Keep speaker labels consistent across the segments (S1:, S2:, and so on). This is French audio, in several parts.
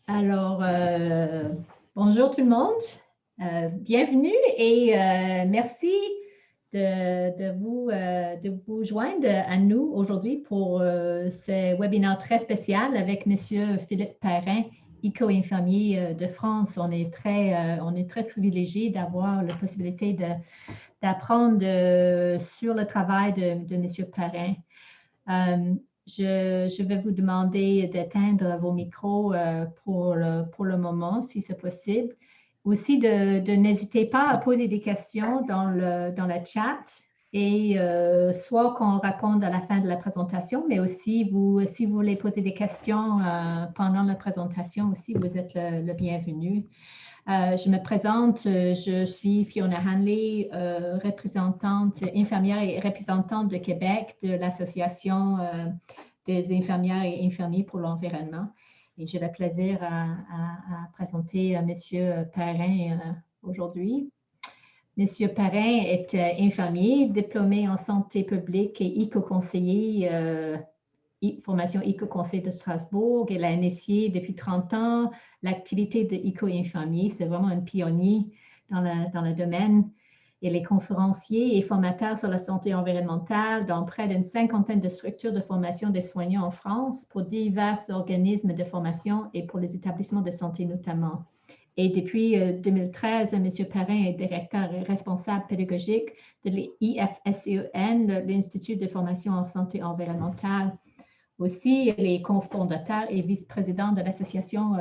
S1: Alors, bonjour tout le monde. Bienvenue et merci de vous joindre à nous aujourd'hui pour ce webinaire très spécial avec Monsieur Philippe Perrin, éco-infirmier de France. On est très privilégié d'avoir la possibilité d'apprendre sur le travail de Monsieur Perrin. Je vais vous demander d'éteindre vos micros pour le moment, si c'est possible. Aussi, n'hésitez pas à poser des questions dans le chat et soit qu'on réponde à la fin de la présentation, mais aussi, si vous voulez poser des questions pendant la présentation aussi, vous êtes le bienvenu. Je me présente, je suis Fiona Hanley, représentante infirmière et représentante de Québec de l'Association des infirmières et infirmiers pour l'environnement. Et j'ai le plaisir à présenter M. Perrin aujourd'hui. M. Perrin est infirmier, diplômé en santé publique et éco-conseiller formation éco-conseil de Strasbourg. Elle a initié depuis 30 ans l'activité de éco-infirmier. C'est vraiment un pionnier dans le domaine. Elle est conférencier et formateur sur la santé environnementale dans près d'une cinquantaine de structures de formation des soignants en France pour divers organismes de formation et pour les établissements de santé notamment. Et depuis 2013, M. Perrin est directeur et responsable pédagogique de l'IFSCEN, l'Institut de formation en santé environnementale. Aussi, elle est cofondateur et vice-président de l'Association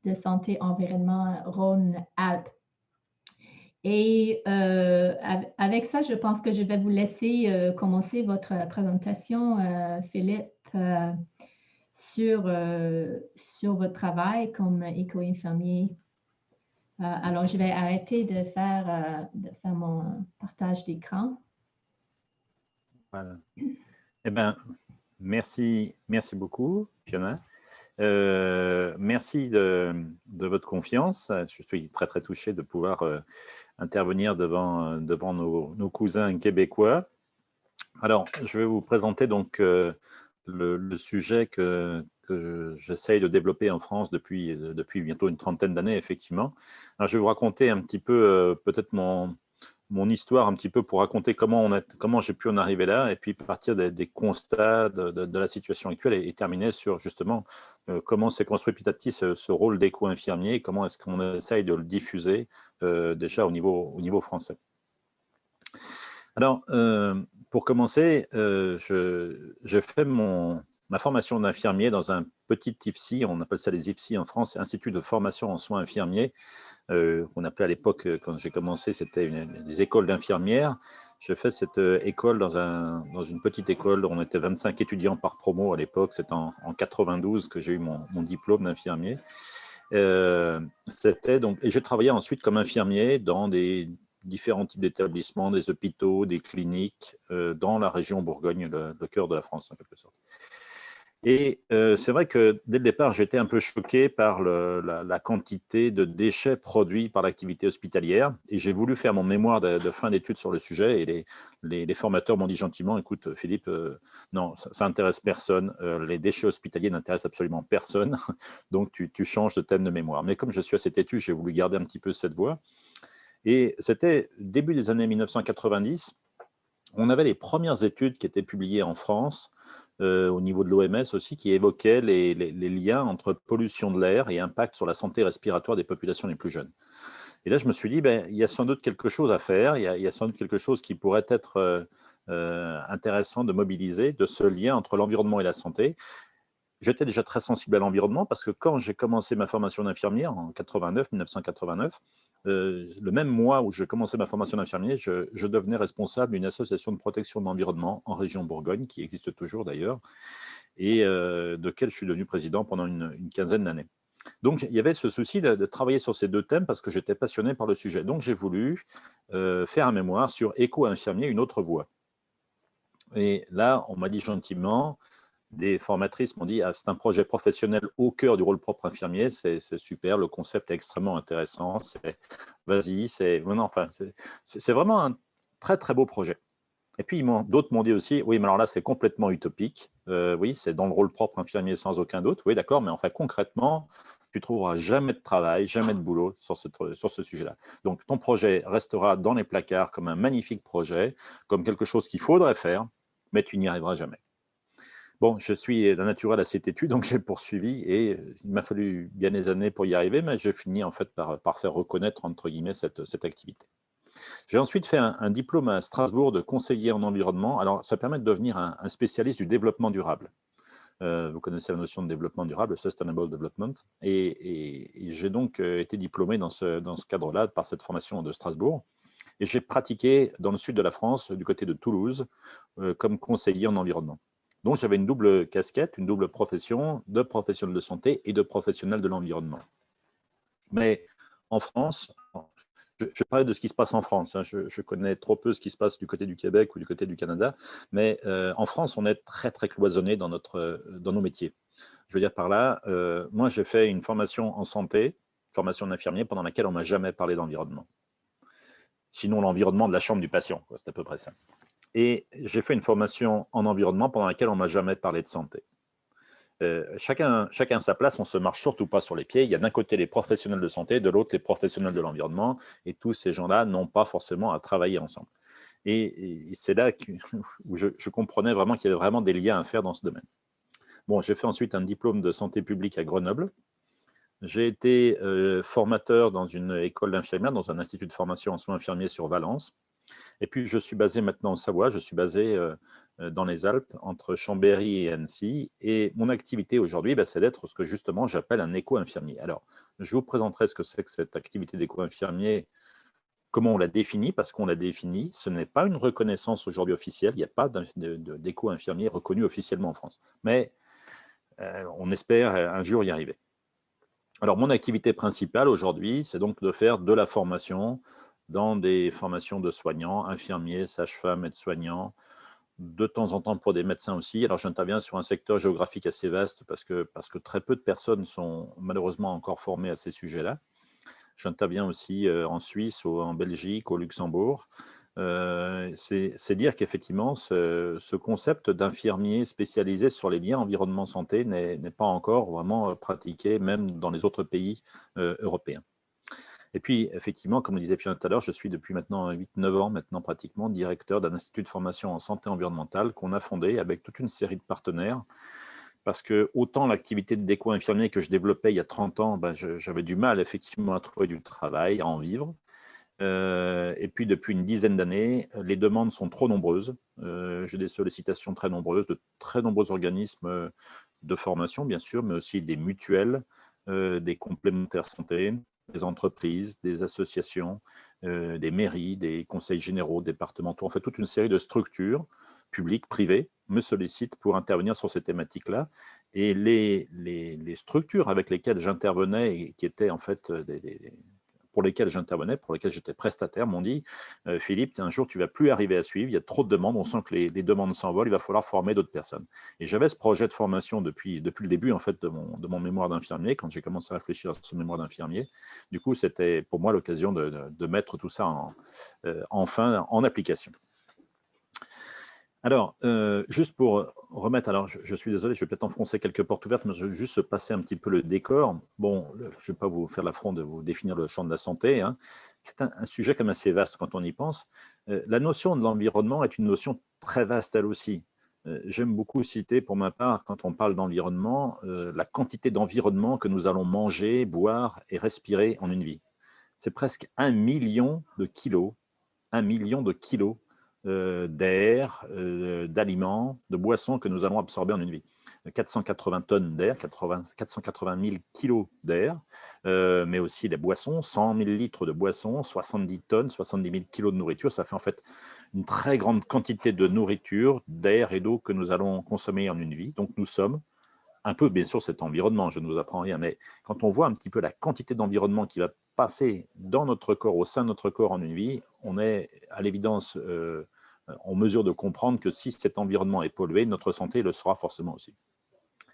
S1: de santé environnement Rhône-Alpes. Et avec ça, je pense que je vais vous laisser commencer votre présentation, Philippe, sur votre travail comme éco-infirmier. Alors, je vais arrêter de faire mon partage d'écran.
S2: Voilà. Eh bien, merci beaucoup, Fiona. Merci de votre confiance. Je suis très, très touché de pouvoir intervenir devant nos cousins québécois. Alors, je vais vous présenter donc le sujet que j'essaye de développer en France depuis bientôt une trentaine d'années, effectivement. Alors, je vais vous raconter un petit peu peut-être mon histoire un petit peu pour raconter comment j'ai pu en arriver là et puis partir des constats de la situation actuelle et terminer sur justement comment s'est construit petit à petit ce rôle d'éco-infirmier et comment est-ce qu'on essaye de le diffuser déjà au niveau français. Alors, pour commencer, je fais ma formation d'infirmier dans un petit IFSI, on appelle ça les IFSI en France, Institut de formation en soins infirmiers, qu'on appelait à l'époque, quand j'ai commencé, c'était des écoles d'infirmières. Je fais cette école dans une petite école, on était 25 étudiants par promo à l'époque, c'est en 92 que j'ai eu mon diplôme d'infirmier. Et j'ai travaillé ensuite comme infirmier dans des différents types d'établissements, des hôpitaux, des cliniques, dans la région Bourgogne, le cœur de la France en quelque sorte. Et c'est vrai que dès le départ, j'étais un peu choqué par la quantité de déchets produits par l'activité hospitalière. Et j'ai voulu faire mon mémoire de fin d'études sur le sujet. Et les formateurs m'ont dit gentiment, écoute Philippe, non, ça n'intéresse personne. Les déchets hospitaliers n'intéressent absolument personne. Donc tu changes de thème de mémoire. Mais comme je suis assez têtu, j'ai voulu garder un petit peu cette voie. Et c'était début des années 1990. On avait les premières études qui étaient publiées en France, au niveau de l'OMS aussi, qui évoquaient les liens entre pollution de l'air et impact sur la santé respiratoire des populations les plus jeunes. Et là, je me suis dit, il y a sans doute quelque chose à faire, il y a sans doute quelque chose qui pourrait être intéressant de mobiliser, de ce lien entre l'environnement et la santé. J'étais déjà très sensible à l'environnement parce que quand j'ai commencé ma formation d'infirmière en 1989, le même mois où je commençais ma formation d'infirmier, je devenais responsable d'une association de protection de l'environnement en région Bourgogne, qui existe toujours d'ailleurs, et de laquelle je suis devenu président pendant une quinzaine d'années. Donc, il y avait ce souci de travailler sur ces deux thèmes parce que j'étais passionné par le sujet. Donc, j'ai voulu faire un mémoire sur éco-infirmier, une autre voie. Et là, on m'a dit gentiment, des formatrices m'ont dit c'est un projet professionnel au cœur du rôle propre infirmier, c'est super, le concept est extrêmement intéressant, vas-y, c'est vraiment un très très beau projet. Et puis, d'autres m'ont dit aussi, oui, mais alors là, c'est complètement utopique. Oui, c'est dans le rôle propre infirmier sans aucun doute. Oui, d'accord, mais en fait, concrètement, tu ne trouveras jamais de travail, jamais de boulot sur ce sujet-là. Donc, ton projet restera dans les placards comme un magnifique projet, comme quelque chose qu'il faudrait faire, mais tu n'y arriveras jamais. Bon, je suis d'un naturel assez têtu, donc j'ai poursuivi et il m'a fallu bien des années pour y arriver, mais j'ai fini en fait par faire reconnaître, entre guillemets, cette activité. J'ai ensuite fait un diplôme à Strasbourg de conseiller en environnement. Alors, ça permet de devenir un spécialiste du développement durable. Vous connaissez la notion de développement durable, Sustainable Development. Et j'ai donc été diplômé dans ce cadre-là par cette formation de Strasbourg. Et j'ai pratiqué dans le sud de la France, du côté de Toulouse, comme conseiller en environnement. Donc, j'avais une double casquette, une double profession de professionnel de santé et de professionnel de l'environnement. Mais en France, je parlais de ce qui se passe en France. Hein. Je connais trop peu ce qui se passe du côté du Québec ou du côté du Canada, mais en France, on est très, très cloisonné dans nos métiers. Je veux dire par là, moi, j'ai fait une formation en santé, formation d'infirmier, pendant laquelle on ne m'a jamais parlé d'environnement. Sinon, l'environnement de la chambre du patient, c'est à peu près ça. Et j'ai fait une formation en environnement pendant laquelle on ne m'a jamais parlé de santé. Chacun à sa place, on ne se marche surtout pas sur les pieds. Il y a d'un côté les professionnels de santé, de l'autre les professionnels de l'environnement, et tous ces gens-là n'ont pas forcément à travailler ensemble. Et c'est là où je comprenais vraiment qu'il y avait vraiment des liens à faire dans ce domaine. Bon, j'ai fait ensuite un diplôme de santé publique à Grenoble. J'ai été formateur dans une école d'infirmière, dans un institut de formation en soins infirmiers sur Valence. Et puis, je suis basé maintenant en Savoie, je suis basé dans les Alpes, entre Chambéry et Annecy. Et mon activité aujourd'hui, c'est d'être ce que justement j'appelle un éco-infirmier. Alors, je vous présenterai ce que c'est que cette activité d'éco-infirmier, comment on la définit, parce qu'on la définit. Ce n'est pas une reconnaissance aujourd'hui officielle, il n'y a pas d'éco-infirmier reconnu officiellement en France. Mais on espère un jour y arriver. Alors, mon activité principale aujourd'hui, c'est donc de faire de la formation dans des formations de soignants, infirmiers, sages-femmes, aides-soignants, de temps en temps pour des médecins aussi. Alors, j'interviens sur un secteur géographique assez vaste parce que très peu de personnes sont malheureusement encore formées à ces sujets-là. J'interviens aussi en Suisse, en Belgique, au Luxembourg. C'est dire qu'effectivement, ce concept d'infirmier spécialisé sur les liens environnement-santé n'est pas encore vraiment pratiqué, même dans les autres pays européens. Et puis, effectivement, comme le disait Fiona tout à l'heure, je suis depuis maintenant 8-9 ans, maintenant pratiquement, directeur d'un institut de formation en santé environnementale qu'on a fondé avec toute une série de partenaires. Parce que autant l'activité de d'éco-infirmier que je développais il y a 30 ans, j'avais du mal effectivement à trouver du travail, à en vivre. Et puis, depuis une dizaine d'années, les demandes sont trop nombreuses. J'ai des sollicitations très nombreuses de très nombreux organismes de formation, bien sûr, mais aussi des mutuelles, des complémentaires santé, des entreprises, des associations, des mairies, des conseils généraux, départementaux, en fait, toute une série de structures publiques, privées, me sollicitent pour intervenir sur ces thématiques-là. Et les structures avec lesquelles j'intervenais et qui étaient en fait pour lesquels j'intervenais, pour lesquels j'étais prestataire, m'ont dit Philippe, un jour, tu ne vas plus arriver à suivre, il y a trop de demandes, on sent que les demandes s'envolent, il va falloir former d'autres personnes. Et j'avais ce projet de formation depuis le début en fait, de mon mémoire d'infirmier, quand j'ai commencé à réfléchir à ce mémoire d'infirmier. Du coup, c'était pour moi l'occasion de mettre tout ça enfin en application. Alors, juste pour remettre, alors je suis désolé, je vais peut-être enfoncer quelques portes ouvertes, mais je vais juste passer un petit peu le décor. Bon, je ne vais pas vous faire l'affront de vous définir le champ de la santé. Hein. C'est un sujet comme assez vaste quand on y pense. La notion de l'environnement est une notion très vaste elle aussi. J'aime beaucoup citer, pour ma part, quand on parle d'environnement, la quantité d'environnement que nous allons manger, boire et respirer en une vie. C'est presque 1 million de kilos, 1 million de kilos d'air, d'aliments, de boissons que nous allons absorber en une vie. 480 tonnes d'air, 480 000 kilos d'air, mais aussi les boissons, 100 000 litres de boissons, 70 tonnes, 70 000 kilos de nourriture. Ça fait en fait une très grande quantité de nourriture, d'air et d'eau que nous allons consommer en une vie. Donc nous sommes un peu, bien sûr, cet environnement, je ne vous apprends rien, mais quand on voit un petit peu la quantité d'environnement qui va passer dans notre corps, au sein de notre corps en une vie, on est à l'évidence en mesure de comprendre que si cet environnement est pollué, notre santé le sera forcément aussi.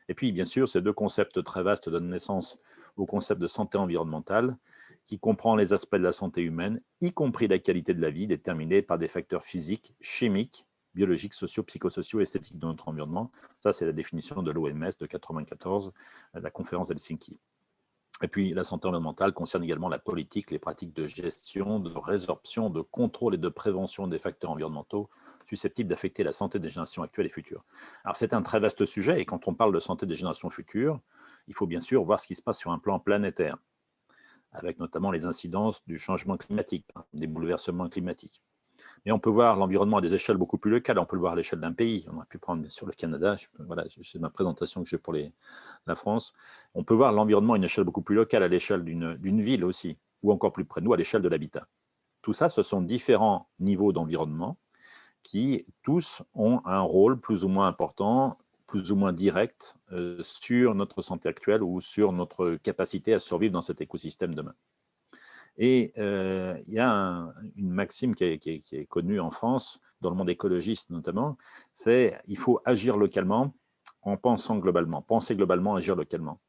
S2: Et puis, bien sûr, ces deux concepts très vastes donnent naissance au concept de santé environnementale, qui comprend les aspects de la santé humaine, y compris la qualité de la vie, déterminée par des facteurs physiques, chimiques biologiques, sociaux, psychosociaux et esthétiques de notre environnement. Ça, c'est la définition de l'OMS de 1994, la conférence d'Helsinki. Et puis, la santé environnementale concerne également la politique, les pratiques de gestion, de résorption, de contrôle et de prévention des facteurs environnementaux susceptibles d'affecter la santé des générations actuelles et futures. Alors, c'est un très vaste sujet, et quand on parle de santé des générations futures, il faut bien sûr voir ce qui se passe sur un plan planétaire, avec notamment les incidences du changement climatique, des bouleversements climatiques. Mais on peut voir l'environnement à des échelles beaucoup plus locales. On peut le voir à l'échelle d'un pays. On aurait pu prendre bien sûr le Canada. Voilà, c'est ma présentation que j'ai pour la France. On peut voir l'environnement à une échelle beaucoup plus locale, à l'échelle d'une ville aussi, ou encore plus près de nous, à l'échelle de l'habitat. Tout ça, ce sont différents niveaux d'environnement qui, tous, ont un rôle plus ou moins important, plus ou moins direct sur notre santé actuelle ou sur notre capacité à survivre dans cet écosystème demain. Et il y a une maxime qui est connue en France, dans le monde écologiste notamment, c'est il faut agir localement en pensant globalement. Penser globalement, agir localement.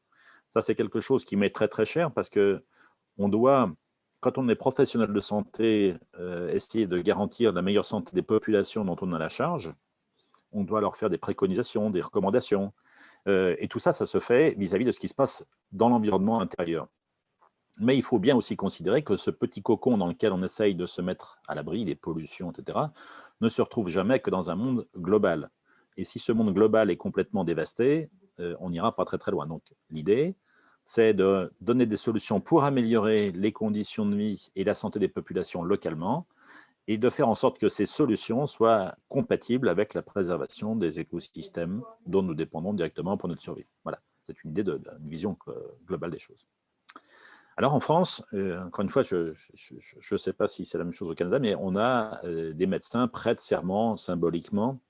S2: Ça, c'est quelque chose qui m'est très très cher parce qu'on doit, quand on est professionnel de santé, essayer de garantir la meilleure santé des populations dont on a la charge. On doit leur faire des préconisations, des recommandations. Et tout ça, ça se fait vis-à-vis de ce qui se passe dans l'environnement intérieur. Mais il faut bien aussi considérer que ce petit cocon dans lequel on essaye de se mettre à l'abri des pollutions, etc., ne se retrouve jamais que dans un monde global. Et si ce monde global est complètement dévasté, on n'ira pas très très loin. Donc l'idée, c'est de donner des solutions pour améliorer les conditions de vie et la santé des populations localement, et de faire en sorte que ces solutions soient compatibles avec la préservation des écosystèmes dont nous dépendons directement pour notre survie. Voilà, c'est une idée d'une vision globale des choses. Alors en France, encore une fois, je ne sais pas si c'est la même chose au Canada, mais on a des médecins prêtent serment symboliquement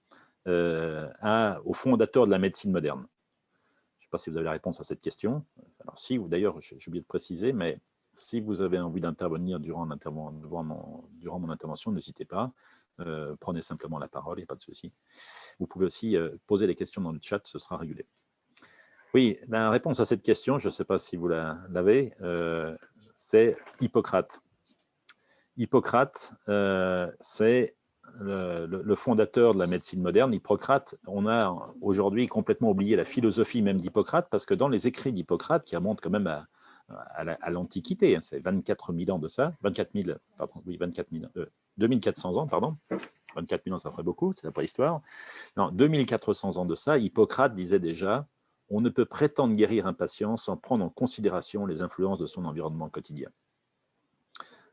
S2: au fondateur de la médecine moderne. Je ne sais pas si vous avez la réponse à cette question. Alors si, d'ailleurs, j'ai oublié de préciser, mais si vous avez envie d'intervenir durant mon intervention, n'hésitez pas. Prenez simplement la parole, il n'y a pas de souci. Vous pouvez aussi poser les questions dans le chat, ce sera régulé. Oui, la réponse à cette question, je ne sais pas si vous l'avez, c'est Hippocrate. Hippocrate, c'est le fondateur de la médecine moderne. Hippocrate, on a aujourd'hui complètement oublié la philosophie même d'Hippocrate, parce que dans les écrits d'Hippocrate, qui remontent quand même à l'Antiquité, hein, c'est 24 000 ans de ça, 2400 ans, pardon. 24 000 ans, ça ferait beaucoup, c'est la préhistoire. Non, 2400 ans de ça, Hippocrate disait déjà: on ne peut prétendre guérir un patient sans prendre en considération les influences de son environnement quotidien.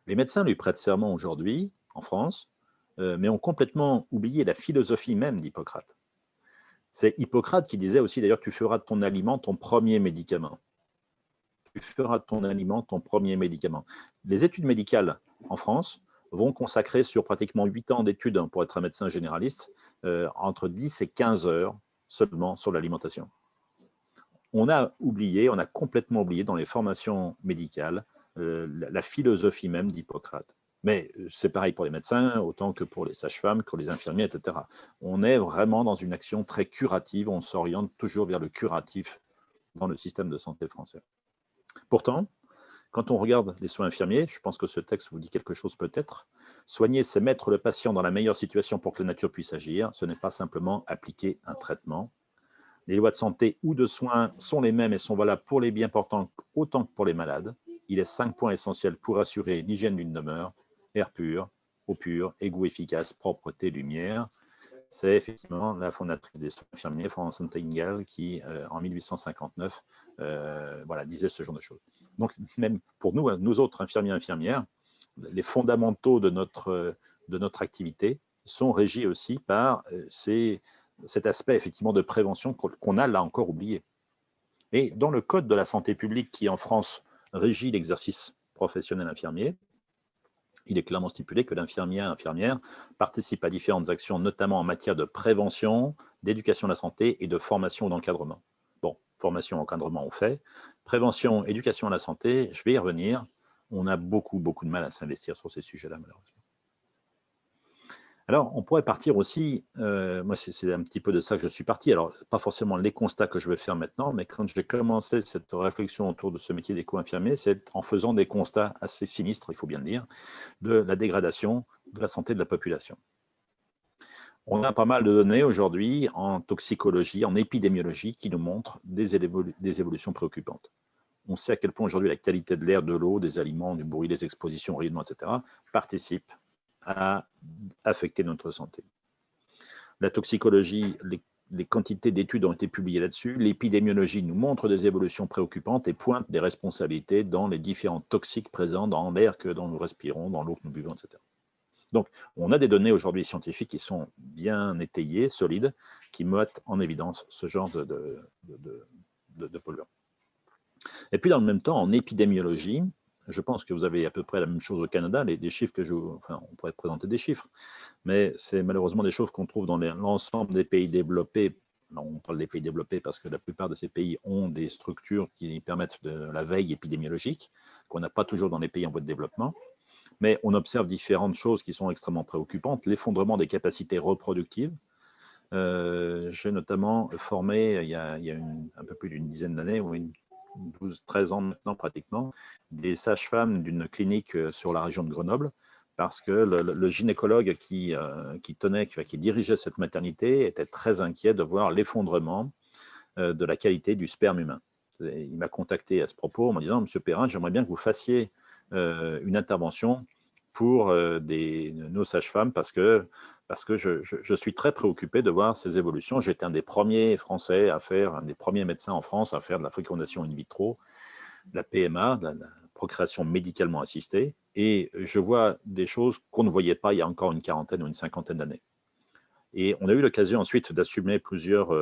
S2: Les médecins lui prêtent serment aujourd'hui, en France, mais ont complètement oublié la philosophie même d'Hippocrate. C'est Hippocrate qui disait aussi, d'ailleurs, tu feras de ton aliment ton premier médicament. Tu feras de ton aliment ton premier médicament. Les études médicales en France vont consacrer sur pratiquement 8 ans d'études pour être un médecin généraliste, entre 10 et 15 heures seulement sur l'alimentation. On a complètement oublié dans les formations médicales la philosophie même d'Hippocrate. Mais c'est pareil pour les médecins, autant que pour les sages-femmes, que les infirmiers, etc. On est vraiment dans une action très curative, on s'oriente toujours vers le curatif dans le système de santé français. Pourtant, quand on regarde les soins infirmiers, je pense que ce texte vous dit quelque chose peut-être, soigner, c'est mettre le patient dans la meilleure situation pour que la nature puisse agir, ce n'est pas simplement appliquer un traitement. Les lois de santé ou de soins sont les mêmes et sont valables pour les bien portants autant que pour les malades. Il est 5 points essentiels pour assurer l'hygiène d'une demeure: air pur, eau pure, égout efficace, propreté, lumière. C'est effectivement la fondatrice des soins infirmiers, Florence Nightingale, qui, en 1859, disait ce genre de choses. Donc, même pour nous autres infirmiers et infirmières, les fondamentaux de notre activité sont régis aussi par cet aspect effectivement de prévention qu'on a là encore oublié. Et dans le code de la santé publique qui en France régit l'exercice professionnel infirmier, il est clairement stipulé que l'infirmier et infirmière participent à différentes actions, notamment en matière de prévention, d'éducation à la santé et de formation ou d'encadrement. Bon, formation, encadrement, on fait. Prévention, éducation à la santé, je vais y revenir. On a beaucoup de mal à s'investir sur ces sujets-là, malheureusement. Alors, on pourrait partir aussi, moi c'est un petit peu de ça que je suis parti, alors pas forcément les constats que je vais faire maintenant, mais quand j'ai commencé cette réflexion autour de ce métier d'éco-infirmier, c'est en faisant des constats assez sinistres, il faut bien le dire, de la dégradation de la santé de la population. On a pas mal de données aujourd'hui en toxicologie, en épidémiologie, qui nous montrent des évolutions préoccupantes. On sait à quel point aujourd'hui la qualité de l'air, de l'eau, des aliments, du bruit, des expositions, rayonnement, etc., participent à affecter notre santé. La toxicologie, les quantités d'études ont été publiées là-dessus. L'épidémiologie nous montre des évolutions préoccupantes et pointe des responsabilités dans les différents toxiques présents dans l'air que nous respirons, dans l'eau que nous buvons, etc. Donc, on a des données aujourd'hui scientifiques qui sont bien étayées, solides, qui mettent en évidence ce genre de polluants. Et puis, dans le même temps, en épidémiologie, je pense que vous avez à peu près la même chose au Canada, les chiffres que enfin, on pourrait présenter des chiffres, mais c'est malheureusement des choses qu'on trouve dans l'ensemble des pays développés. Alors, on parle des pays développés parce que la plupart de ces pays ont des structures qui permettent de la veille épidémiologique, qu'on n'a pas toujours dans les pays en voie de développement. Mais on observe différentes choses qui sont extrêmement préoccupantes. L'effondrement des capacités reproductives. J'ai notamment formé, il y a un peu plus d'une dizaine d'années, 12-13 ans maintenant pratiquement, des sages-femmes d'une clinique sur la région de Grenoble, parce que le gynécologue qui dirigeait cette maternité était très inquiet de voir l'effondrement de la qualité du sperme humain. Il m'a contacté à ce propos en me disant « Monsieur Perrin, j'aimerais bien que vous fassiez une intervention pour nos sages-femmes parce que je suis très préoccupé de voir ces évolutions. J'étais un des premiers Français à faire, un des premiers médecins en France à faire de la fécondation in vitro, de la PMA, de la procréation médicalement assistée, et je vois des choses qu'on ne voyait pas il y a encore une quarantaine ou une cinquantaine d'années. Et on a eu l'occasion ensuite d'assumer plusieurs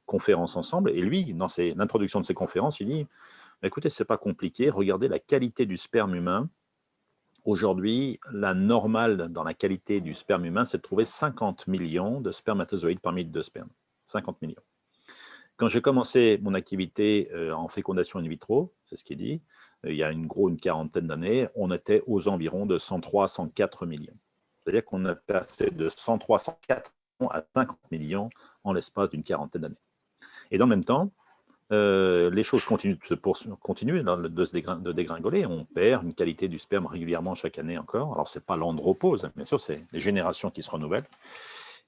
S2: conférences ensemble, et lui, dans l'introduction de ces conférences, il dit « Écoutez, ce n'est pas compliqué, regardez la qualité du sperme humain. Aujourd'hui, la normale dans la qualité du sperme humain, c'est de trouver 50 millions de spermatozoïdes par litre de sperme. 50 millions. Quand j'ai commencé mon activité en fécondation in vitro, c'est ce qu'il dit, il y a une quarantaine d'années, on était aux environs de 103, 104 millions. C'est-à-dire qu'on a passé de 103, 104 à 50 millions en l'espace d'une quarantaine d'années. Et dans le même temps, les choses continuent de dégringoler. On perd une qualité du sperme régulièrement chaque année encore. Alors, ce n'est pas l'andropause, bien sûr, c'est les générations qui se renouvellent.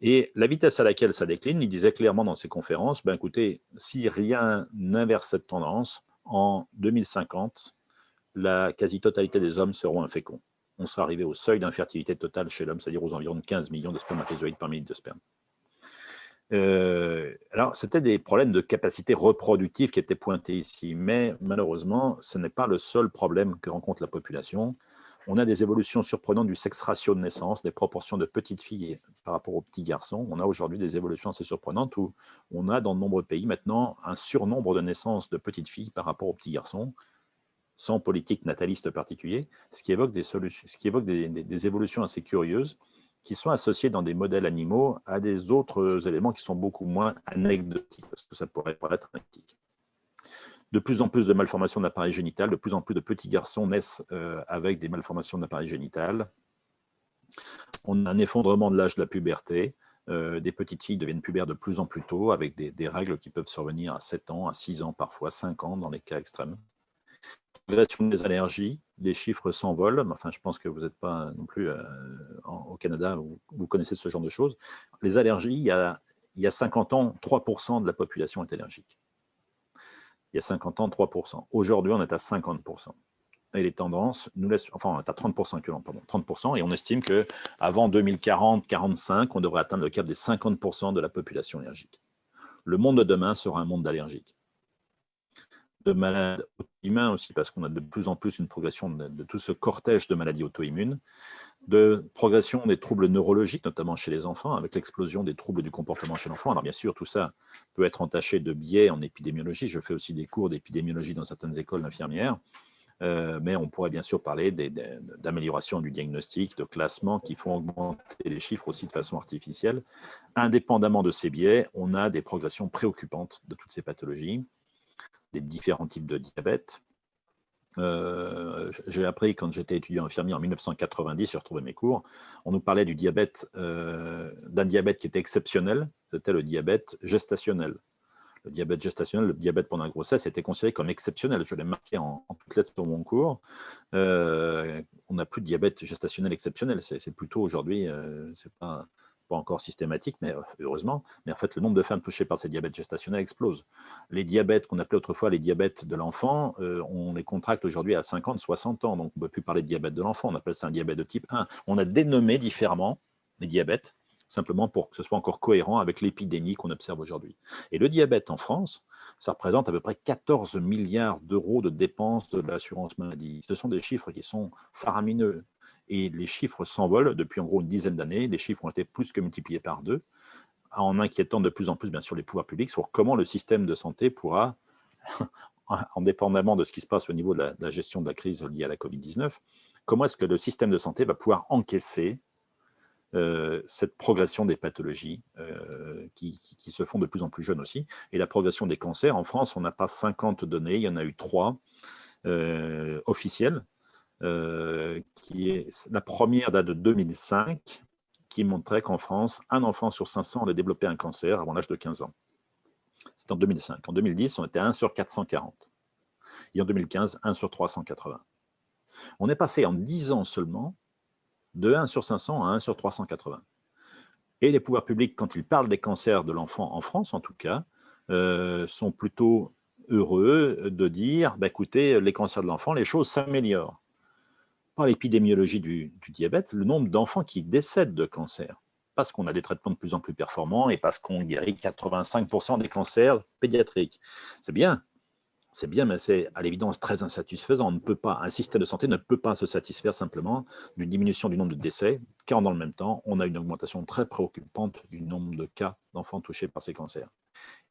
S2: Et la vitesse à laquelle ça décline, il disait clairement dans ses conférences, ben écoutez, si rien n'inverse cette tendance, en 2050, la quasi-totalité des hommes seront inféconds. On sera arrivé au seuil d'infertilité totale chez l'homme, c'est-à-dire aux environs de 15 millions de spermatozoïdes par litre de sperme. Alors, c'était des problèmes de capacité reproductive qui étaient pointés ici, mais malheureusement, ce n'est pas le seul problème que rencontre la population. On a des évolutions surprenantes du sexe ratio de naissance, des proportions de petites filles par rapport aux petits garçons. On a aujourd'hui des évolutions assez surprenantes où on a dans de nombreux pays maintenant un surnombre de naissances de petites filles par rapport aux petits garçons, sans politique nataliste particulier, ce qui évoque des évolutions assez curieuses qui sont associés dans des modèles animaux à des autres éléments qui sont beaucoup moins anecdotiques, parce que ça pourrait paraître anecdotique. De plus en plus de malformations de l'appareil génital, de plus en plus de petits garçons naissent avec des malformations de l'appareil génital. On a un effondrement de l'âge de la puberté. Des petites filles deviennent pubères de plus en plus tôt, avec des règles qui peuvent survenir à 7 ans, à 6 ans, parfois 5 ans dans les cas extrêmes. Progression des allergies, les chiffres s'envolent. Enfin, je pense que vous n'êtes pas non plus au Canada, où vous connaissez ce genre de choses. Les allergies, il y a 50 ans, 3% de la population est allergique. Il y a 50 ans, 3%. Aujourd'hui, on est à 50%. Et les tendances nous laissent, enfin, on est à 30% actuellement, pardon, 30%, et on estime qu'avant 2040-45, on devrait atteindre le cap des 50% de la population allergique. Le monde de demain sera un monde d'allergiques. De malades auto-immuns aussi, parce qu'on a de plus en plus une progression de tout ce cortège de maladies auto-immunes, de progression des troubles neurologiques, notamment chez les enfants, avec l'explosion des troubles du comportement chez l'enfant. Alors bien sûr, tout ça peut être entaché de biais en épidémiologie. Je fais aussi des cours d'épidémiologie dans certaines écoles d'infirmières, mais on pourrait bien sûr parler d'amélioration du diagnostic, de classement qui font augmenter les chiffres aussi de façon artificielle. Indépendamment de ces biais, on a des progressions préoccupantes de toutes ces pathologies, des différents types de diabète. J'ai appris quand j'étais étudiant infirmier en 1990, j'ai retrouvé mes cours, on nous parlait du diabète, d'un diabète qui était exceptionnel, c'était le diabète gestationnel. Le diabète gestationnel, le diabète pendant la grossesse était considéré comme exceptionnel. Je l'ai marqué en toutes lettres sur mon cours. On n'a plus de diabète gestationnel exceptionnel. C'est plutôt aujourd'hui, c'est pas pas encore systématique, mais heureusement, mais en fait, le nombre de femmes touchées par ces diabètes gestationnels explose. Les diabètes qu'on appelait autrefois les diabètes de l'enfant, on les contracte aujourd'hui à 50, 60 ans, donc on ne peut plus parler de diabète de l'enfant, on appelle ça un diabète de type 1. On a dénommé différemment les diabètes, simplement pour que ce soit encore cohérent avec l'épidémie qu'on observe aujourd'hui. Et le diabète en France, ça représente à peu près 14 milliards d'euros de dépenses de l'assurance maladie. Ce sont des chiffres qui sont faramineux. Et les chiffres s'envolent depuis en gros une dizaine d'années. Les chiffres ont été plus que multipliés par 2, en inquiétant de plus en plus bien sûr les pouvoirs publics sur comment le système de santé pourra, indépendamment de ce qui se passe au niveau de la gestion de la crise liée à la Covid-19, comment est-ce que le système de santé va pouvoir encaisser cette progression des pathologies qui se font de plus en plus jeunes aussi. Et la progression des cancers, en France, on n'a pas 50 données, il y en a eu 3 officielles. La première date de 2005, qui montrait qu'en France, un enfant sur 500 allait développer un cancer avant l'âge de 15 ans. C'est en 2005. En 2010, on était à 1 sur 440. Et en 2015, 1 sur 380. On est passé en 10 ans seulement de 1 sur 500 à 1 sur 380. Et les pouvoirs publics, quand ils parlent des cancers de l'enfant en France, en tout cas, sont plutôt heureux de dire, bah, écoutez, les cancers de l'enfant, les choses s'améliorent. Par l'épidémiologie du diabète, le nombre d'enfants qui décèdent de cancer, parce qu'on a des traitements de plus en plus performants et parce qu'on guérit 85% des cancers pédiatriques. C'est bien, mais c'est à l'évidence très insatisfaisant. On ne peut pas, un système de santé ne peut pas se satisfaire simplement d'une diminution du nombre de décès, car dans le même temps, on a une augmentation très préoccupante du nombre de cas d'enfants touchés par ces cancers.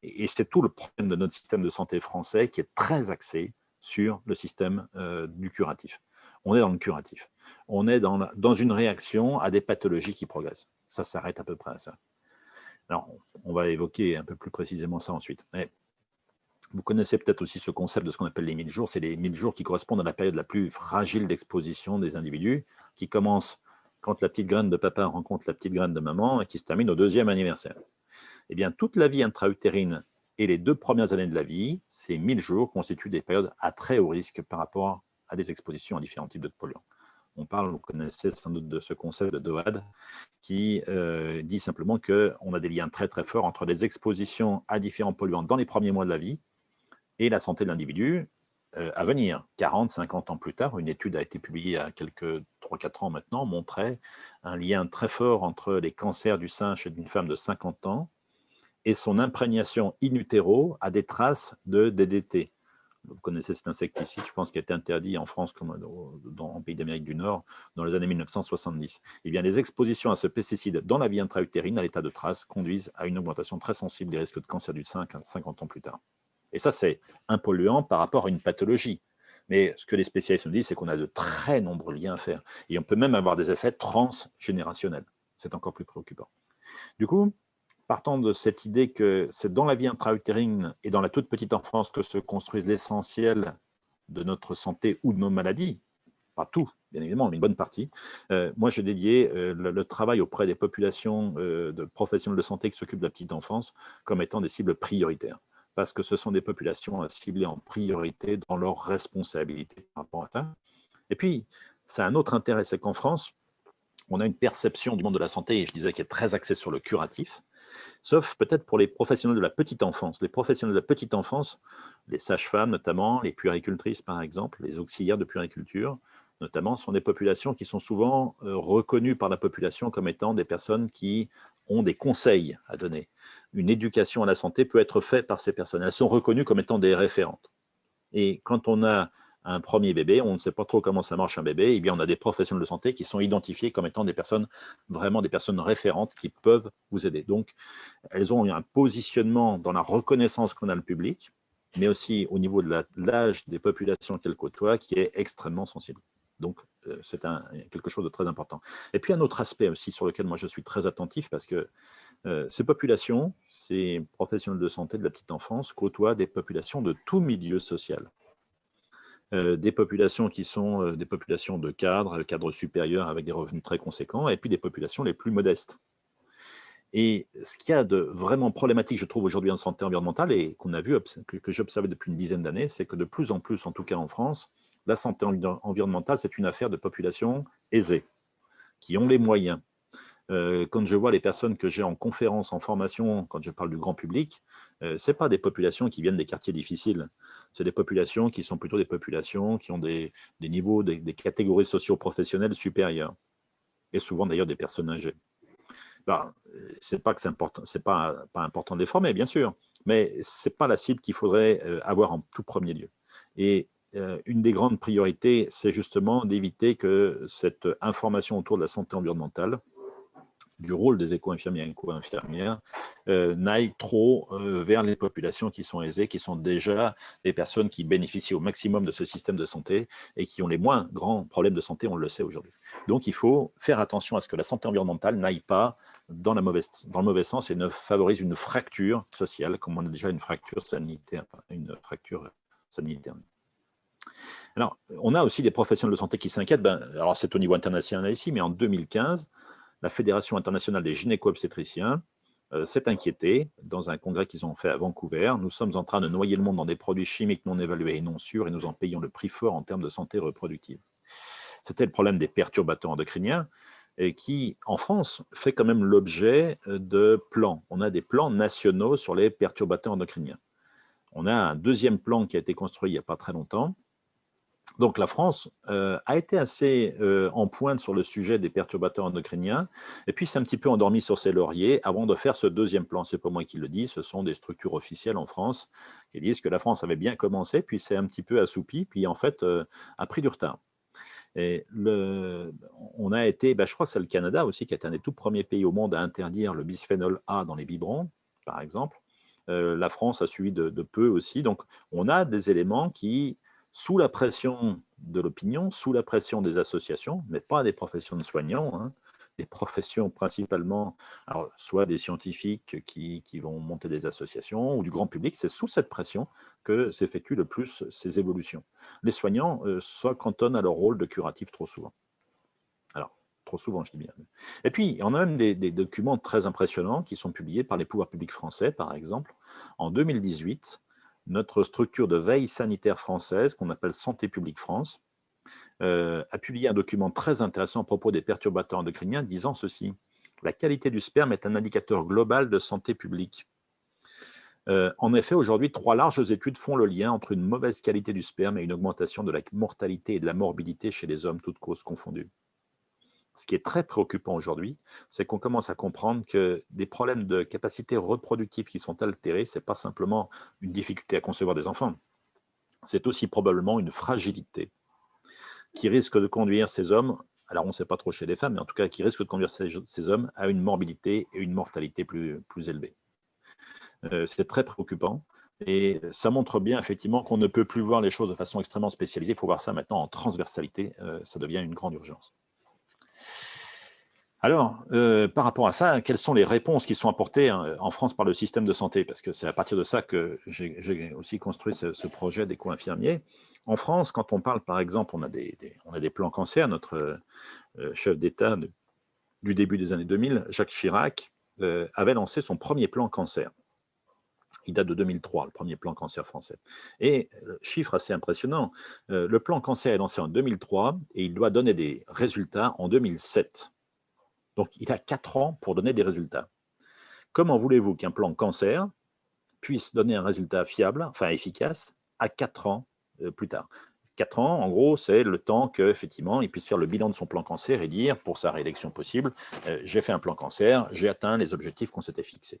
S2: Et c'est tout le problème de notre système de santé français qui est très axé sur le système du curatif. On est dans le curatif. On est dans une réaction à des pathologies qui progressent. Ça s'arrête à peu près à ça. Alors, on va évoquer un peu plus précisément ça ensuite. Mais vous connaissez peut-être aussi ce concept de ce qu'on appelle les 1000 jours. C'est les 1000 jours qui correspondent à la période la plus fragile d'exposition des individus, qui commence quand la petite graine de papa rencontre la petite graine de maman et qui se termine au 2e anniversaire. Eh bien, toute la vie intra-utérine et les 2 premières années de la vie, ces 1000 jours constituent des périodes à très haut risque par rapport à des expositions à différents types de polluants. On parle, vous connaissez sans doute de ce concept de DOAD qui dit simplement qu'on a des liens très très forts entre les expositions à différents polluants dans les premiers mois de la vie et la santé de l'individu à venir. 40, 50 ans plus tard, une étude a été publiée il y a quelques 3-4 ans maintenant, montrait un lien très fort entre les cancers du sein chez une femme de 50 ans et son imprégnation in utero à des traces de DDT. Vous connaissez cet insecticide, je pense, qui a été interdit en France comme dans les pays d'Amérique du Nord dans les années 1970. Eh bien, les expositions à ce pesticide dans la vie intra-utérine, à l'état de trace, conduisent à une augmentation très sensible des risques de cancer du sein 50 ans plus tard. Et ça, c'est un polluant par rapport à une pathologie. Mais ce que les spécialistes nous disent, c'est qu'on a de très nombreux liens à faire. Et on peut même avoir des effets transgénérationnels. C'est encore plus préoccupant. Du coup, partant de cette idée que c'est dans la vie intra-utérine et dans la toute petite enfance que se construisent l'essentiel de notre santé ou de nos maladies, pas tout, bien évidemment, mais une bonne partie. Moi, j'ai dédié le travail auprès des populations de professionnels de santé qui s'occupent de la petite enfance comme étant des cibles prioritaires, parce que ce sont des populations à cibler en priorité dans leurs responsabilités par rapport à ça. Et puis, ça a un autre intérêt, c'est qu'en France, on a une perception du monde de la santé, et je disais, qui est très axée sur le curatif, sauf peut-être pour les professionnels de la petite enfance. Les professionnels de la petite enfance, les sages-femmes notamment, les puéricultrices par exemple, les auxiliaires de puériculture notamment, sont des populations qui sont souvent reconnues par la population comme étant des personnes qui ont des conseils à donner. Une éducation à la santé peut être faite par ces personnes. Elles sont reconnues comme étant des référentes. Et quand on a un premier bébé, on ne sait pas trop comment ça marche un bébé, et bien on a des professionnels de santé qui sont identifiés comme étant des personnes, vraiment des personnes référentes qui peuvent vous aider. Donc, elles ont un positionnement dans la reconnaissance qu'on a le public, mais aussi au niveau de l'âge des populations qu'elles côtoient, qui est extrêmement sensible. Donc, c'est quelque chose de très important. Et puis, un autre aspect aussi sur lequel moi je suis très attentif, parce que ces populations, ces professionnels de santé de la petite enfance, côtoient des populations de tout milieu social. Des populations qui sont des populations de cadres supérieurs avec des revenus très conséquents, et puis des populations les plus modestes. Et ce qu'il y a de vraiment problématique, je trouve, aujourd'hui en santé environnementale, et qu'on a vu, que j'observais depuis une dizaine d'années, c'est que de plus en plus, en tout cas en France, la santé environnementale, c'est une affaire de populations aisées, qui ont les moyens, Quand je vois les personnes que j'ai en conférence, en formation, quand je parle du grand public, ce n'est pas des populations qui viennent des quartiers difficiles. C'est des populations qui sont plutôt des populations qui ont des niveaux, des catégories socio-professionnelles supérieures. Et souvent d'ailleurs des personnes âgées. Ben, c'est pas que c'est important, c'est pas important de les former, bien sûr, mais c'est pas la cible qu'il faudrait avoir en tout premier lieu. Et une des grandes priorités, c'est justement d'éviter que cette information autour de la santé environnementale, du rôle des éco-infirmiers et éco-infirmières, n'aille trop vers les populations qui sont aisées, qui sont déjà des personnes qui bénéficient au maximum de ce système de santé et qui ont les moins grands problèmes de santé, on le sait aujourd'hui. Donc, il faut faire attention à ce que la santé environnementale n'aille pas dans le mauvais sens et ne favorise une fracture sociale, comme on a déjà une fracture sanitaire. Alors, on a aussi des professionnels de santé qui s'inquiètent. Alors, c'est au niveau international ici, mais en 2015, la Fédération internationale des gynéco-obstétriciens s'est inquiétée dans un congrès qu'ils ont fait à Vancouver. Nous sommes en train de noyer le monde dans des produits chimiques non évalués et non sûrs et nous en payons le prix fort en termes de santé reproductive. C'était le problème des perturbateurs endocriniens et qui, en France, fait quand même l'objet de plans. On a des plans nationaux sur les perturbateurs endocriniens. On a un deuxième plan qui a été construit il n'y a pas très longtemps. Donc la France a été assez en pointe sur le sujet des perturbateurs endocriniens, et puis c'est un petit peu endormi sur ses lauriers avant de faire ce deuxième plan. Ce n'est pas moi qui le dis, ce sont des structures officielles en France qui disent que la France avait bien commencé, puis c'est un petit peu assoupi, puis en fait a pris du retard. Et on a été, je crois que c'est le Canada aussi qui est un des tout premiers pays au monde à interdire le bisphénol A dans les biberons, par exemple. La France a suivi de peu aussi. Donc on a des éléments qui, sous la pression de l'opinion, sous la pression des associations, mais pas des professions de soignants, hein, des professions principalement, alors, soit des scientifiques qui vont monter des associations ou du grand public, c'est sous cette pression que s'effectuent le plus ces évolutions. Les soignants se cantonnent à leur rôle de curatif trop souvent. Alors, trop souvent, je dis bien. Et puis, on a même des documents très impressionnants qui sont publiés par les pouvoirs publics français, par exemple. En 2018, notre structure de veille sanitaire française, qu'on appelle Santé publique France, a publié un document très intéressant à propos des perturbateurs endocriniens disant ceci: la qualité du sperme est un indicateur global de santé publique. En effet, aujourd'hui, 3 larges études font le lien entre une mauvaise qualité du sperme et une augmentation de la mortalité et de la morbidité chez les hommes, toutes causes confondues. Ce qui est très préoccupant aujourd'hui, c'est qu'on commence à comprendre que des problèmes de capacité reproductive qui sont altérés, ce n'est pas simplement une difficulté à concevoir des enfants, c'est aussi probablement une fragilité qui risque de conduire ces hommes, alors on ne sait pas trop chez les femmes, mais en tout cas qui risque de conduire ces hommes à une morbidité et une mortalité plus élevées. C'est très préoccupant et ça montre bien effectivement qu'on ne peut plus voir les choses de façon extrêmement spécialisée, il faut voir ça maintenant en transversalité, ça devient une grande urgence. Alors, par rapport à ça, quelles sont les réponses qui sont apportées en France par le système de santé? Parce que c'est à partir de ça que j'ai aussi construit ce projet d'éco-infirmier. En France, quand on parle, par exemple, on a des plans cancer. Notre chef d'État du début des années 2000, Jacques Chirac, avait lancé son premier plan cancer. Il date de 2003, le premier plan cancer français. Et chiffre assez impressionnant, le plan cancer est lancé en 2003 et il doit donner des résultats en 2007. Donc, il a 4 ans pour donner des résultats. Comment voulez-vous qu'un plan cancer puisse donner un résultat fiable, enfin efficace, à 4 ans plus tard? 4 ans, en gros, c'est le temps qu'effectivement, il puisse faire le bilan de son plan cancer et dire, pour sa réélection possible, j'ai fait un plan cancer, j'ai atteint les objectifs qu'on s'était fixés.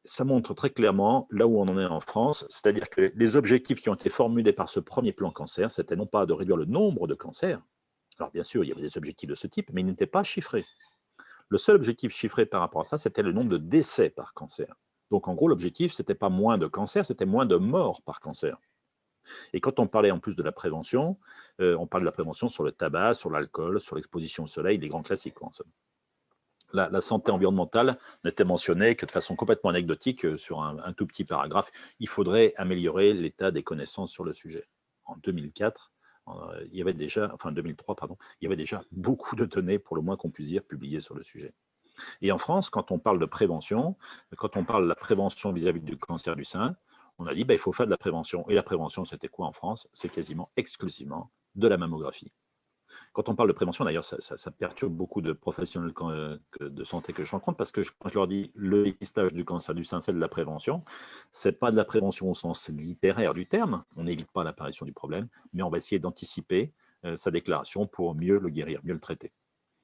S2: Ça montre très clairement là où on en est en France, c'est-à-dire que les objectifs qui ont été formulés par ce premier plan cancer, c'était non pas de réduire le nombre de cancers. Alors bien sûr, il y avait des objectifs de ce type, mais ils n'étaient pas chiffrés. Le seul objectif chiffré par rapport à ça, c'était le nombre de décès par cancer. Donc en gros, l'objectif, ce n'était pas moins de cancers, c'était moins de morts par cancer. Et quand on parlait en plus de la prévention, on parle de la prévention sur le tabac, sur l'alcool, sur l'exposition au soleil, les grands classiques, en somme. La santé environnementale n'était mentionnée que de façon complètement anecdotique sur un tout petit paragraphe. Il faudrait améliorer l'état des connaissances sur le sujet. En 2004, il y avait déjà, enfin 2003, pardon, il y avait déjà beaucoup de données, pour le moins qu'on puisse dire, publiées sur le sujet. Et en France, quand on parle de prévention, quand on parle de la prévention vis-à-vis du cancer du sein, on a dit il faut faire de la prévention. Et la prévention, c'était quoi en France? C'est quasiment exclusivement de la mammographie. Quand on parle de prévention, d'ailleurs, ça perturbe beaucoup de professionnels de santé que je rencontre, parce que quand je leur dis le dépistage du cancer du sein, c'est de la prévention, ce n'est pas de la prévention au sens littéraire du terme, on n'évite pas l'apparition du problème, mais on va essayer d'anticiper sa déclaration pour mieux le guérir, mieux le traiter.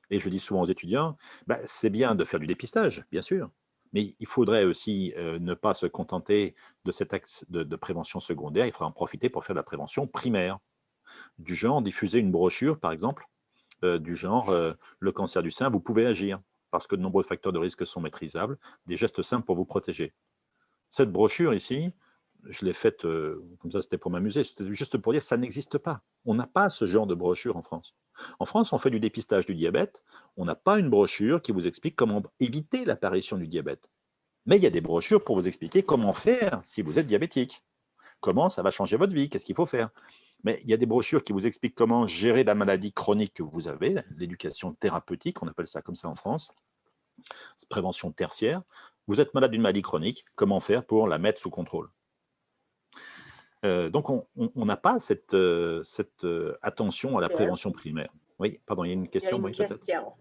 S2: Et je dis souvent aux étudiants, bah, c'est bien de faire du dépistage, bien sûr, mais il faudrait aussi ne pas se contenter de cet axe de prévention secondaire, il faudra en profiter pour faire de la prévention primaire, du genre diffuser une brochure, par exemple, du genre le cancer du sein, vous pouvez agir, parce que de nombreux facteurs de risque sont maîtrisables, des gestes simples pour vous protéger. Cette brochure ici, je l'ai faite comme ça, c'était pour m'amuser, c'était juste pour dire que ça n'existe pas. On n'a pas ce genre de brochure en France. En France, on fait du dépistage du diabète, on n'a pas une brochure qui vous explique comment éviter l'apparition du diabète. Mais il y a des brochures pour vous expliquer comment faire si vous êtes diabétique. Comment ça va changer votre vie, qu'est-ce qu'il faut faire. Mais il y a des brochures qui vous expliquent comment gérer la maladie chronique que vous avez, l'éducation thérapeutique, on appelle ça comme ça en France, prévention tertiaire. Vous êtes malade d'une maladie chronique, comment faire pour la mettre sous contrôle. Donc, on n'a pas cette attention à la prévention primaire. Oui, pardon, il y a une question.
S3: Il y a une question.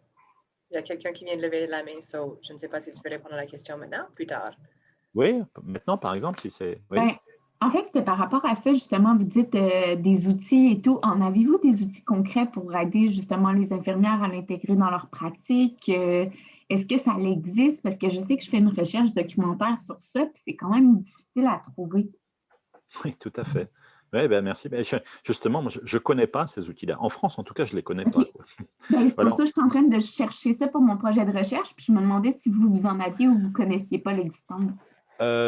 S3: Il y a quelqu'un qui vient de lever la main, so je ne sais pas si tu peux répondre à la question maintenant, plus tard.
S2: Oui, maintenant, par exemple, si c'est... Oui.
S4: Ben, en fait, par rapport à ça, justement, vous dites des outils et tout. En avez-vous des outils concrets pour aider justement les infirmières à l'intégrer dans leur pratique? Est-ce que ça existe? Parce que je sais que je fais une recherche documentaire sur ça, puis c'est quand même difficile à trouver.
S2: Oui, tout à fait. Oui, ben merci. Ben, justement, moi, je ne connais pas ces outils-là. En France, en tout cas, je ne les connais pas.
S4: Ben, c'est pour ça que je suis en train de chercher ça pour mon projet de recherche, puis je me demandais si vous en aviez ou vous ne connaissiez pas l'existence.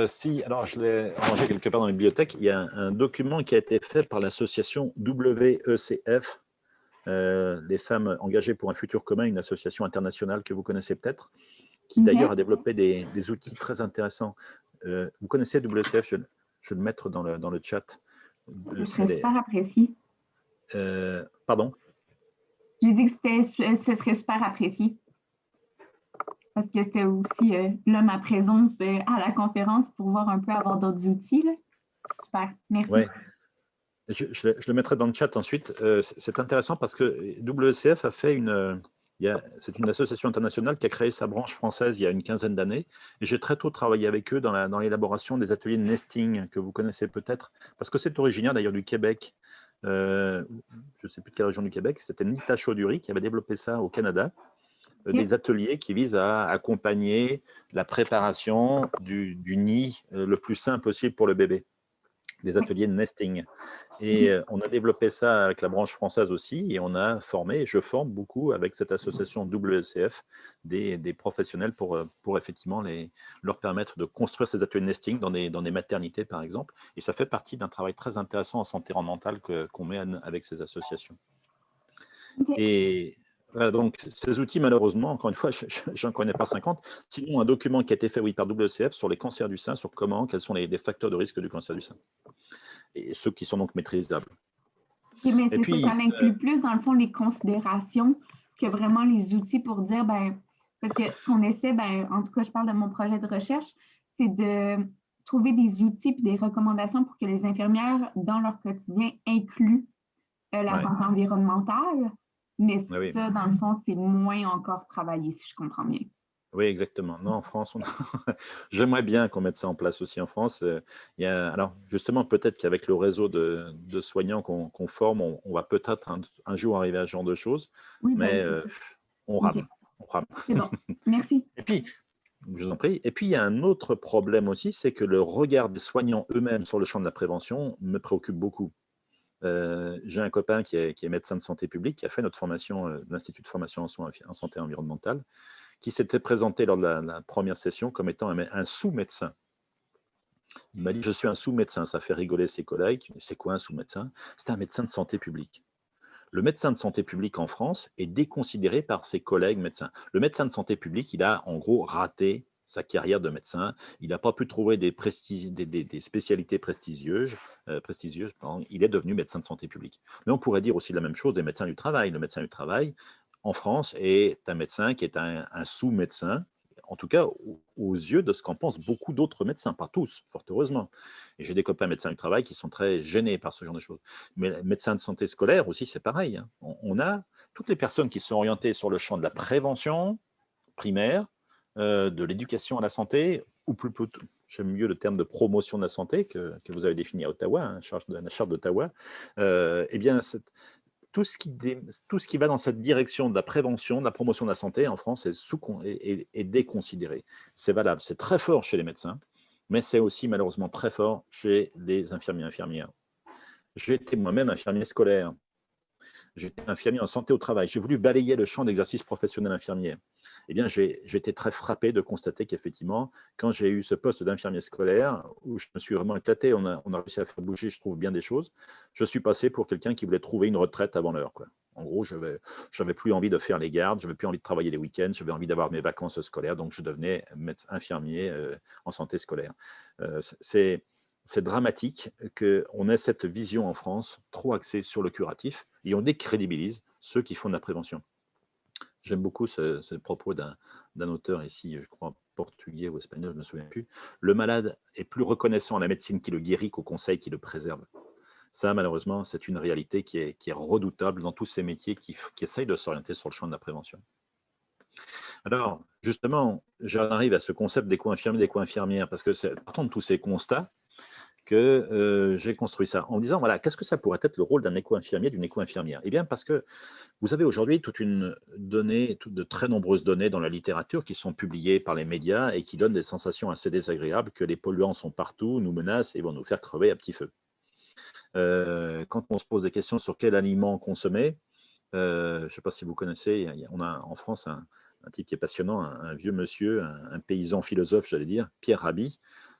S2: Si, alors je l'ai rangé quelque part dans la bibliothèque. Il y a un document qui a été fait par l'association WECF, les femmes engagées pour un futur commun, une association internationale que vous connaissez peut-être, qui d'ailleurs a développé des outils très intéressants. Vous connaissez WECF, je vais le mettre dans le chat.
S4: Ce serait super apprécié.
S2: Pardon?
S4: J'ai dit que ce serait super apprécié. Parce que c'était aussi là ma présence à la conférence pour voir un peu avoir d'autres outils. Là. Super, merci.
S2: Ouais. Je le mettrai dans le chat ensuite. C'est intéressant parce que WCF a fait c'est une association internationale qui a créé sa branche française il y a une quinzaine d'années. Et j'ai très tôt travaillé avec eux dans l'élaboration des ateliers de nesting que vous connaissez peut-être, parce que c'est originaire d'ailleurs du Québec. Je ne sais plus de quelle région du Québec. C'était Nita Chaudhuri qui avait développé ça au Canada. Des ateliers qui visent à accompagner la préparation du nid le plus sain possible pour le bébé. Des ateliers de nesting. Et on a développé ça avec la branche française aussi, et on a formé, je forme beaucoup avec cette association WCF, des professionnels pour effectivement leur permettre de construire ces ateliers de nesting dans des maternités, par exemple. Et ça fait partie d'un travail très intéressant en santé mentale qu'on mène avec ces associations. Okay. Et voilà, donc ces outils, malheureusement, encore une fois, je n'en connais pas 50. Sinon, un document qui a été fait par WCF sur les cancers du sein, sur quels sont les facteurs de risque du cancer du sein. Et ceux qui sont donc maîtrisables.
S4: Okay, mais ça inclut plus, dans le fond, les considérations que vraiment les outils pour dire, parce que ce qu'on essaie, en tout cas, je parle de mon projet de recherche, c'est de trouver des outils et des recommandations pour que les infirmières, dans leur quotidien, incluent la santé environnementale. Mais ça, dans le fond, c'est moins encore travaillé, si je comprends bien.
S2: Oui, exactement. Non, en France, j'aimerais bien qu'on mette ça en place aussi en France. Alors, justement, peut-être qu'avec le réseau de soignants qu'on forme, on va peut-être un jour arriver à ce genre de choses, oui, mais on rame. Okay. On rame.
S4: C'est bon, merci.
S2: Et puis, je vous en prie. Et puis, il y a un autre problème aussi, c'est que le regard des soignants eux-mêmes sur le champ de la prévention me préoccupe beaucoup. J'ai un copain qui est médecin de santé publique, qui a fait notre formation de l'Institut de formation en santé environnementale, qui s'était présenté lors de la première session comme étant un sous-médecin. Il m'a dit « je suis un sous-médecin », ça fait rigoler ses collègues. C'est quoi un sous-médecin? C'est un médecin de santé publique. Le médecin de santé publique en France est déconsidéré par ses collègues médecins. Le médecin de santé publique, il a en gros raté sa carrière de médecin, il n'a pas pu trouver des spécialités prestigieuses, il est devenu médecin de santé publique. Mais on pourrait dire aussi la même chose des médecins du travail. Le médecin du travail, en France, est un médecin qui est un sous-médecin. en tout cas aux yeux de ce qu'en pensent beaucoup d'autres médecins, pas tous, fort heureusement. Et j'ai des copains médecins du travail qui sont très gênés par ce genre de choses. Mais les médecins de santé scolaire aussi, c'est pareil. Hein. On a toutes les personnes qui sont orientées sur le champ de la prévention primaire, de l'éducation à la santé, ou plutôt, j'aime mieux le terme de promotion de la santé que vous avez défini à Ottawa, hein, la charte d'Ottawa, eh bien, tout ce qui va dans cette direction de la prévention, de la promotion de la santé en France est déconsidéré. C'est valable, c'est très fort chez les médecins, mais c'est aussi malheureusement très fort chez les infirmiers et infirmières. J'ai été moi-même infirmier scolaire. J'étais infirmier en santé au travail. J'ai voulu balayer le champ d'exercice professionnel infirmier. Eh bien, j'ai été très frappé de constater qu'effectivement, quand j'ai eu ce poste d'infirmier scolaire, où je me suis vraiment éclaté, on a réussi à faire bouger, je trouve, bien des choses, je suis passé pour quelqu'un qui voulait trouver une retraite avant l'heure, quoi. En gros, je n'avais plus envie de faire les gardes, je n'avais plus envie de travailler les week-ends, j'avais envie d'avoir mes vacances scolaires, donc je devenais infirmier en santé scolaire. C'est dramatique qu'on ait cette vision en France trop axée sur le curatif et on décrédibilise ceux qui font de la prévention. J'aime beaucoup ce propos d'un auteur ici, je crois portugais ou espagnol, je ne me souviens plus. Le malade est plus reconnaissant à la médecine qui le guérit qu'au conseil qui le préserve. Ça, malheureusement, c'est une réalité qui est redoutable dans tous ces métiers qui essayent de s'orienter sur le champ de la prévention. Alors, justement, j'en arrive à ce concept d'éco-infirmier, d'éco-infirmière, parce que c'est partant de tous ces constats que j'ai construit ça, en me disant, voilà, qu'est-ce que ça pourrait être le rôle d'un éco-infirmier, d'une éco-infirmière? Eh bien, parce que vous avez aujourd'hui de très nombreuses données dans la littérature qui sont publiées par les médias et qui donnent des sensations assez désagréables que les polluants sont partout, nous menacent et vont nous faire crever à petit feu. Quand on se pose des questions sur quel aliment consommer, je ne sais pas si vous connaissez, on a en France un type qui est passionnant, un vieux monsieur, un paysan philosophe, j'allais dire, Pierre Rabhi,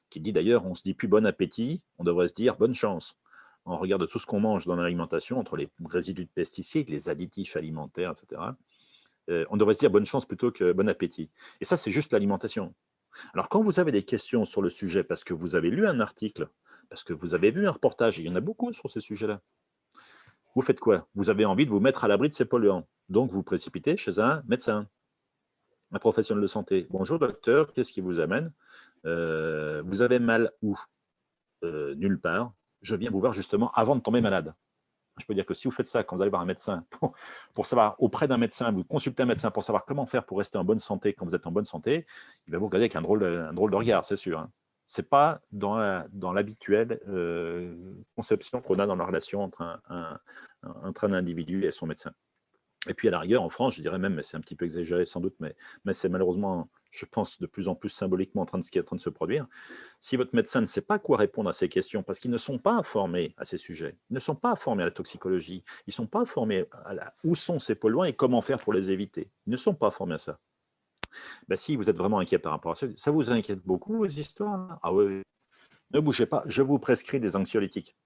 S2: qui dit d'ailleurs, on ne se dit plus bon appétit, on devrait se dire bonne chance. On regarde tout ce qu'on mange dans l'alimentation, entre les résidus de pesticides, les additifs alimentaires, etc. On devrait se dire bonne chance plutôt que bon appétit. Et ça, c'est juste l'alimentation. Alors, quand vous avez des questions sur le sujet, parce que vous avez lu un article, parce que vous avez vu un reportage, et il y en a beaucoup sur ces sujets-là, vous faites quoi? Vous avez envie de vous mettre à l'abri de ces polluants. Donc, vous précipitez chez un médecin, un professionnel de santé. Bonjour docteur, qu'est-ce qui vous amène? Vous avez mal où? Nulle part. Je viens vous voir justement avant de tomber malade. Je peux dire que si vous faites ça quand vous allez voir un médecin, pour savoir auprès d'un médecin, vous consultez un médecin pour savoir comment faire pour rester en bonne santé quand vous êtes en bonne santé, il va vous regarder avec un drôle de regard, c'est sûr. Hein. Ce n'est pas dans l'habituelle conception qu'on a dans la relation entre un individu et son médecin. Et puis à la rigueur, en France, je dirais même, mais c'est un petit peu exagéré sans doute, mais c'est malheureusement, je pense, de plus en plus symboliquement ce qui est en train de se produire. Si votre médecin ne sait pas quoi répondre à ces questions, parce qu'ils ne sont pas formés à ces sujets, ils ne sont pas formés à la toxicologie, ils ne sont pas formés à où sont ces polluants et comment faire pour les éviter. Ils ne sont pas formés à ça. Ben, si vous êtes vraiment inquiet par rapport à ça, ça vous inquiète beaucoup, vos histoires? Ah oui, ne bougez pas, je vous prescris des anxiolytiques.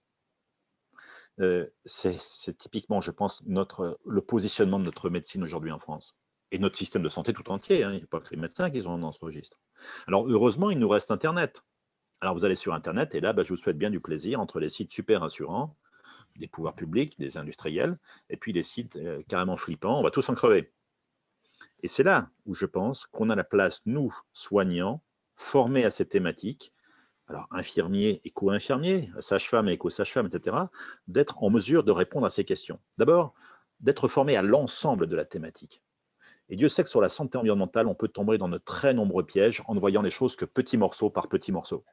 S2: C'est typiquement, je pense, le positionnement de notre médecine aujourd'hui en France. Et notre système de santé tout entier. Hein. Il n'y a pas que les médecins qui sont dans ce registre. Alors, heureusement, il nous reste Internet. Alors, vous allez sur Internet et là, je vous souhaite bien du plaisir entre les sites super rassurants, des pouvoirs publics, des industriels, et puis les sites carrément flippants. On va tous en crever. Et c'est là où je pense qu'on a la place, nous, soignants, formés à ces thématiques, alors infirmiers, éco-infirmiers, sages-femmes, éco-sages-femmes, etc., d'être en mesure de répondre à ces questions. D'abord, d'être formé à l'ensemble de la thématique. Et Dieu sait que sur la santé environnementale, on peut tomber dans de très nombreux pièges en ne voyant les choses que petit morceau par petit morceau.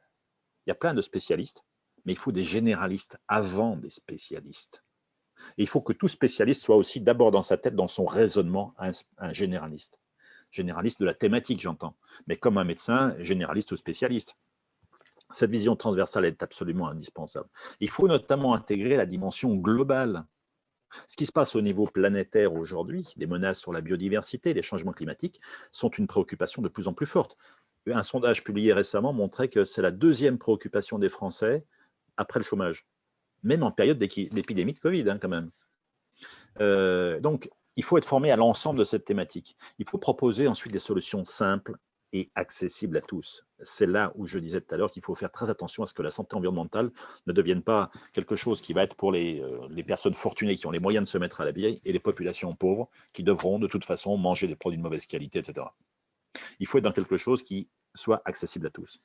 S2: Il y a plein de spécialistes, mais il faut des généralistes avant des spécialistes. Et il faut que tout spécialiste soit aussi d'abord dans sa tête, dans son raisonnement, un généraliste. Généraliste de la thématique, j'entends. Mais comme un médecin, généraliste ou spécialiste. Cette vision transversale est absolument indispensable. Il faut notamment intégrer la dimension globale. Ce qui se passe au niveau planétaire aujourd'hui, les menaces sur la biodiversité, les changements climatiques, sont une préoccupation de plus en plus forte. Un sondage publié récemment montrait que c'est la deuxième préoccupation des Français après le chômage, même en période d'épidémie de Covid, hein, quand même. Donc, il faut être formé à l'ensemble de cette thématique. Il faut proposer ensuite des solutions simples et accessible à tous. C'est là où je disais tout à l'heure qu'il faut faire très attention à ce que la santé environnementale ne devienne pas quelque chose qui va être pour les personnes fortunées qui ont les moyens de se mettre à l'abri et les populations pauvres qui devront de toute façon manger des produits de mauvaise qualité, etc. Il faut être dans quelque chose qui soit accessible à tous.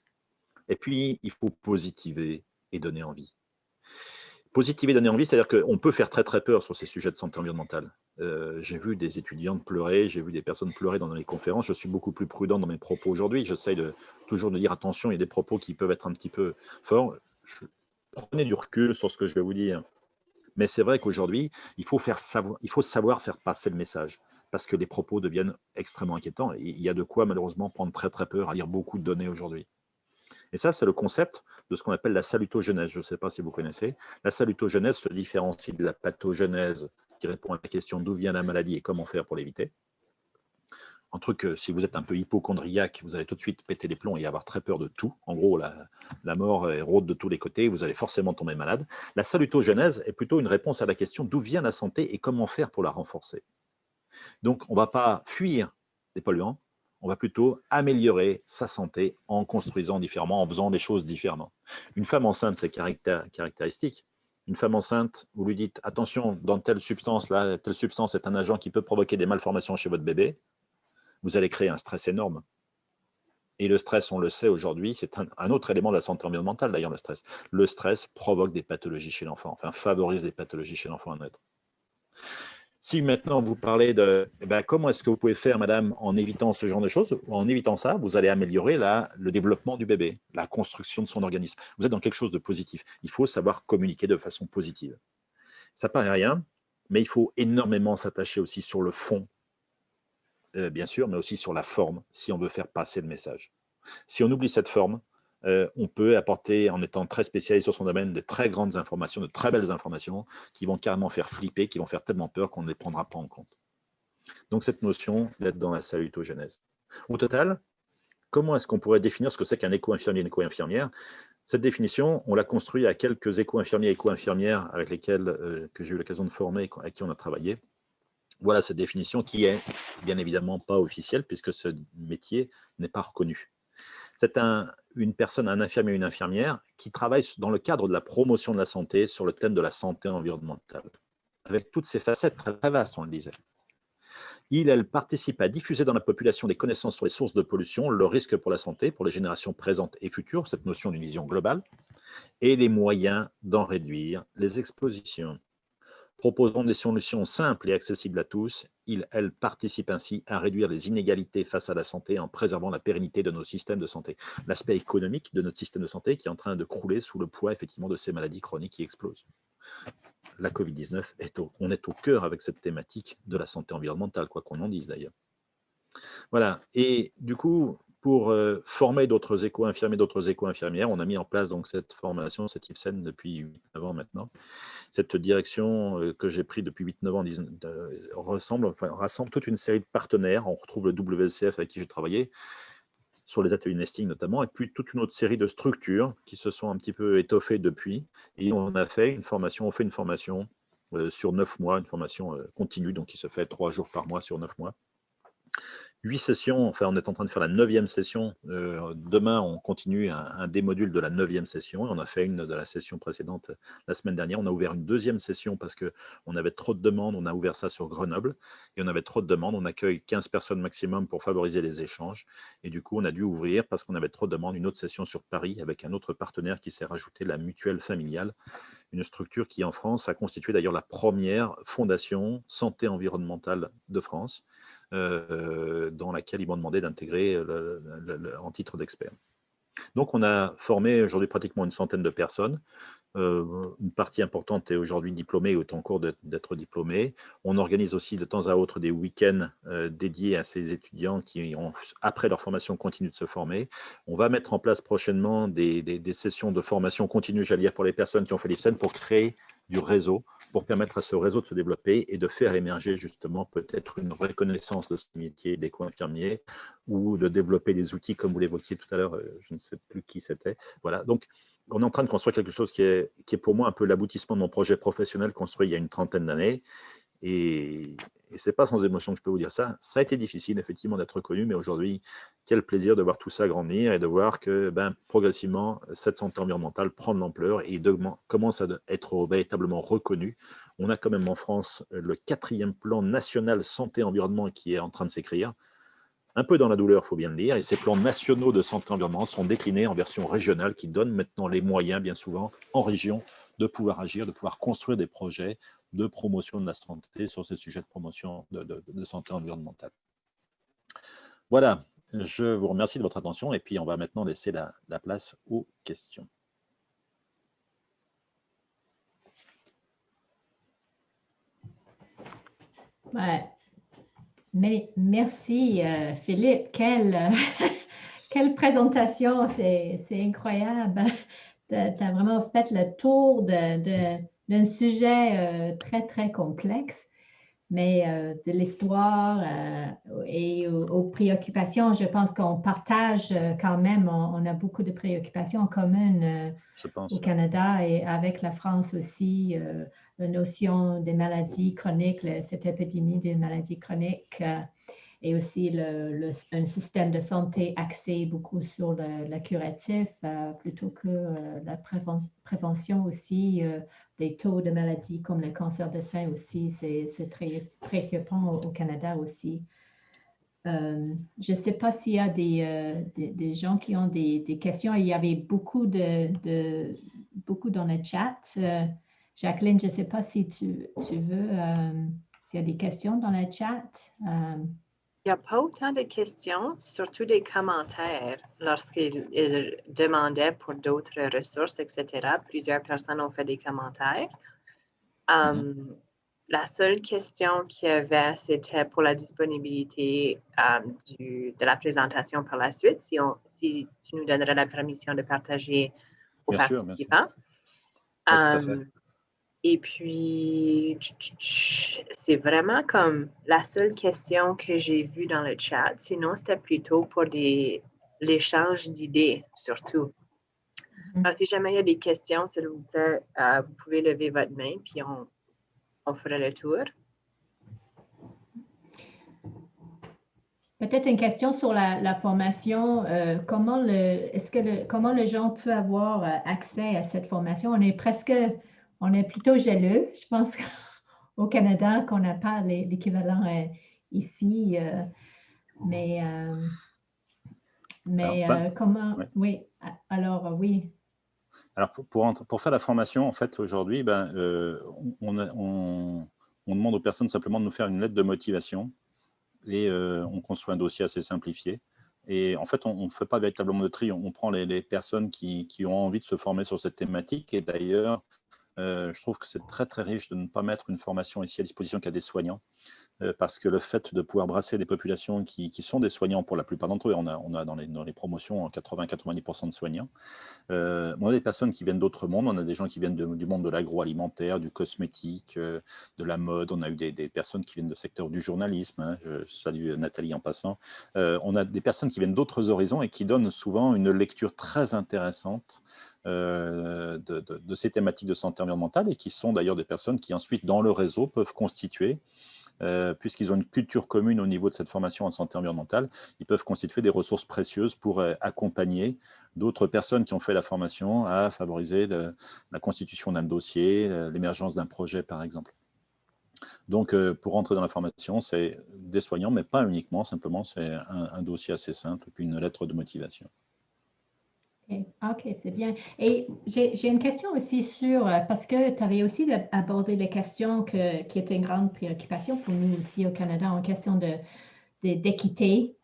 S2: Et puis, il faut positiver et donner envie. Positiver et donner envie, c'est-à-dire qu'on peut faire très très peur sur ces sujets de santé environnementale. J'ai vu des étudiantes pleurer, j'ai vu des personnes pleurer dans les conférences. Je suis beaucoup plus prudent dans mes propos aujourd'hui. J'essaie toujours de dire attention, il y a des propos qui peuvent être un petit peu forts. Prenez du recul sur ce que je vais vous dire. Mais c'est vrai qu'aujourd'hui, il faut savoir faire passer le message parce que les propos deviennent extrêmement inquiétants. Il y a de quoi malheureusement prendre très très peur à lire beaucoup de données aujourd'hui. Et ça, c'est le concept de ce qu'on appelle la salutogenèse. Je ne sais pas si vous connaissez. La salutogenèse se différencie de la pathogenèse qui répond à la question d'où vient la maladie et comment faire pour l'éviter. Un truc, si vous êtes un peu hypochondriaque, vous allez tout de suite péter les plombs et avoir très peur de tout. En gros, la mort rôde de tous les côtés, vous allez forcément tomber malade. La salutogenèse est plutôt une réponse à la question d'où vient la santé et comment faire pour la renforcer. Donc, on ne va pas fuir des polluants, on va plutôt améliorer sa santé en construisant différemment, en faisant les choses différemment. Une femme enceinte, c'est caractéristique. Une femme enceinte, vous lui dites, attention, dans telle substance est un agent qui peut provoquer des malformations chez votre bébé. Vous allez créer un stress énorme. Et le stress, on le sait aujourd'hui, c'est un autre élément de la santé environnementale, d'ailleurs, le stress. Le stress provoque des pathologies chez l'enfant, enfin favorise des pathologies chez l'enfant à naître. Si maintenant vous parlez de comment est-ce que vous pouvez faire, madame, en évitant ce genre de choses, en évitant ça, vous allez améliorer le développement du bébé, la construction de son organisme. Vous êtes dans quelque chose de positif. Il faut savoir communiquer de façon positive. Ça paraît rien, mais il faut énormément s'attacher aussi sur le fond, bien sûr, mais aussi sur la forme, si on veut faire passer le message. Si on oublie cette forme, on peut apporter, en étant très spécialisé sur son domaine, de très grandes informations, de très belles informations, qui vont carrément faire flipper, qui vont faire tellement peur qu'on ne les prendra pas en compte. Donc cette notion d'être dans la salutogenèse. Au total, comment est-ce qu'on pourrait définir ce que c'est qu'un éco-infirmier et une éco-infirmière? Cette définition, on l'a construite à quelques éco-infirmiers et éco-infirmières avec lesquels que j'ai eu l'occasion de former et avec qui on a travaillé. Voilà cette définition qui est bien évidemment pas officielle puisque ce métier n'est pas reconnu. C'est une personne, un infirmier ou une infirmière qui travaille dans le cadre de la promotion de la santé sur le thème de la santé environnementale, avec toutes ces facettes très, très vastes, on le disait. Elle participe à diffuser dans la population des connaissances sur les sources de pollution, le risque pour la santé, pour les générations présentes et futures, cette notion d'une vision globale, et les moyens d'en réduire les expositions. Proposant des solutions simples et accessibles à tous, elle participe ainsi à réduire les inégalités face à la santé en préservant la pérennité de nos systèmes de santé. L'aspect économique de notre système de santé qui est en train de crouler sous le poids effectivement de ces maladies chroniques qui explosent. La Covid-19, on est au cœur avec cette thématique de la santé environnementale, quoi qu'on en dise d'ailleurs. Voilà, et du coup, pour former d'autres éco-infirmiers, d'autres éco-infirmières, on a mis en place donc cette formation, cette IFSEN depuis 8-9 ans maintenant. Cette direction que j'ai prise depuis 8-9 ans rassemble toute une série de partenaires. On retrouve le WCF avec qui j'ai travaillé, sur les ateliers nesting notamment, et puis toute une autre série de structures qui se sont un petit peu étoffées depuis. Et on fait une formation sur 9 mois, une formation continue, donc qui se fait 3 jours par mois sur 9 mois. 8 sessions, enfin on est en train de faire la 9e session. Demain, on continue un des modules de la 9e session. On a fait une de la session précédente la semaine dernière. On a ouvert une 2e session parce qu'on avait trop de demandes. On a ouvert ça sur Grenoble et on avait trop de demandes. On accueille 15 personnes maximum pour favoriser les échanges. Et du coup, on a dû ouvrir, parce qu'on avait trop de demandes, une autre session sur Paris avec un autre partenaire qui s'est rajouté, la Mutuelle Familiale, une structure qui en France a constitué d'ailleurs la première fondation santé environnementale de France, dans laquelle ils m'ont demandé d'intégrer en titre d'expert. Donc on a formé aujourd'hui pratiquement une centaine de personnes. Une partie importante est aujourd'hui diplômée ou est en cours d'être diplômée. On organise aussi de temps à autre des week-ends dédiés à ces étudiants qui, après leur formation, continuent de se former. On va mettre en place prochainement des sessions de formation continue, j'allais dire, pour les personnes qui ont fait l'IFSEN pour créer du réseau, pour permettre à ce réseau de se développer et de faire émerger justement peut-être une reconnaissance de ce métier d'éco-infirmier ou de développer des outils comme vous l'évoquiez tout à l'heure, je ne sais plus qui c'était. Voilà, donc on est en train de construire quelque chose qui est pour moi un peu l'aboutissement de mon projet professionnel construit il y a une trentaine d'années. Et ce n'est pas sans émotion que je peux vous dire ça. Ça a été difficile, effectivement, d'être reconnu, mais aujourd'hui, quel plaisir de voir tout ça grandir et de voir que progressivement, cette santé environnementale prend de l'ampleur et commence à être véritablement reconnue. On a quand même en France le 4e plan national santé-environnement qui est en train de s'écrire. un peu dans la douleur, il faut bien le dire, et ces plans nationaux de santé environnement sont déclinés en version régionale qui donnent maintenant les moyens, bien souvent, en région, de pouvoir agir, de pouvoir construire des projets de promotion de la santé sur ces sujets de promotion de santé environnementale. Voilà, je vous remercie de votre attention et puis on va maintenant laisser la place aux questions.
S1: Ouais. Mais merci Philippe, quelle présentation, c'est incroyable. Tu as vraiment fait le tour d'un sujet très, très complexe, mais de l'histoire et aux préoccupations, je pense qu'on partage quand même, on a beaucoup de préoccupations en commun au Canada et avec la France aussi. La notion des maladies chroniques, cette épidémie des maladies chroniques et aussi un système de santé axé beaucoup sur le curatif plutôt que la prévention aussi. Des taux de maladies comme le cancer de sein aussi, c'est très préoccupant au Canada aussi. Je ne sais pas s'il y a des gens qui ont des questions. Il y avait beaucoup dans le chat. Jacqueline, je ne sais pas si tu veux, s'il y a des questions dans le chat.
S3: Il n'y a pas autant de questions, surtout des commentaires. Lorsqu'ils demandaient pour d'autres ressources, etc., plusieurs personnes ont fait des commentaires. La seule question qu'il y avait, c'était pour la disponibilité de la présentation par la suite, si tu nous donnerais la permission de partager aux participants. Et puis, c'est vraiment comme la seule question que j'ai vue dans le chat. Sinon, c'était plutôt pour l'échange d'idées, surtout. Alors, si jamais il y a des questions, s'il vous plaît, vous pouvez lever votre main, puis on fera le tour.
S1: Peut-être une question sur la formation. Comment les gens peuvent avoir accès à cette formation? On est plutôt jaloux, je pense, au Canada, qu'on n'a pas l'équivalent ici. Comment? Ouais. Oui, alors oui.
S2: Alors, pour faire la formation, en fait, aujourd'hui, on demande aux personnes simplement de nous faire une lettre de motivation et on construit un dossier assez simplifié. Et en fait, on ne fait pas véritablement de tri, on prend les personnes qui ont envie de se former sur cette thématique. Et d'ailleurs, je trouve que c'est très, très riche de ne pas mettre une formation ici à disposition qu'à des soignants. Parce que le fait de pouvoir brasser des populations qui sont des soignants pour la plupart d'entre eux, on a dans les promotions 80-90% de soignants, on a des personnes qui viennent d'autres mondes, on a des gens qui viennent du monde de l'agroalimentaire, du cosmétique, de la mode, on a eu des personnes qui viennent du secteur du journalisme, hein, je salue Nathalie en passant, on a des personnes qui viennent d'autres horizons et qui donnent souvent une lecture très intéressante de ces thématiques de santé environnementale et qui sont d'ailleurs des personnes qui ensuite dans le réseau peuvent constituer puisqu'ils ont une culture commune au niveau de cette formation en santé environnementale, ils peuvent constituer des ressources précieuses pour accompagner d'autres personnes qui ont fait la formation à favoriser la constitution d'un dossier, l'émergence d'un projet, par exemple. Donc, pour rentrer dans la formation, c'est des soignants, mais pas uniquement, simplement, c'est un dossier assez simple, puis une lettre de motivation.
S1: OK, c'est bien. Et j'ai une question aussi parce que tu avais aussi abordé les questions qui étaient une grande préoccupation pour nous aussi au Canada en question d'équité.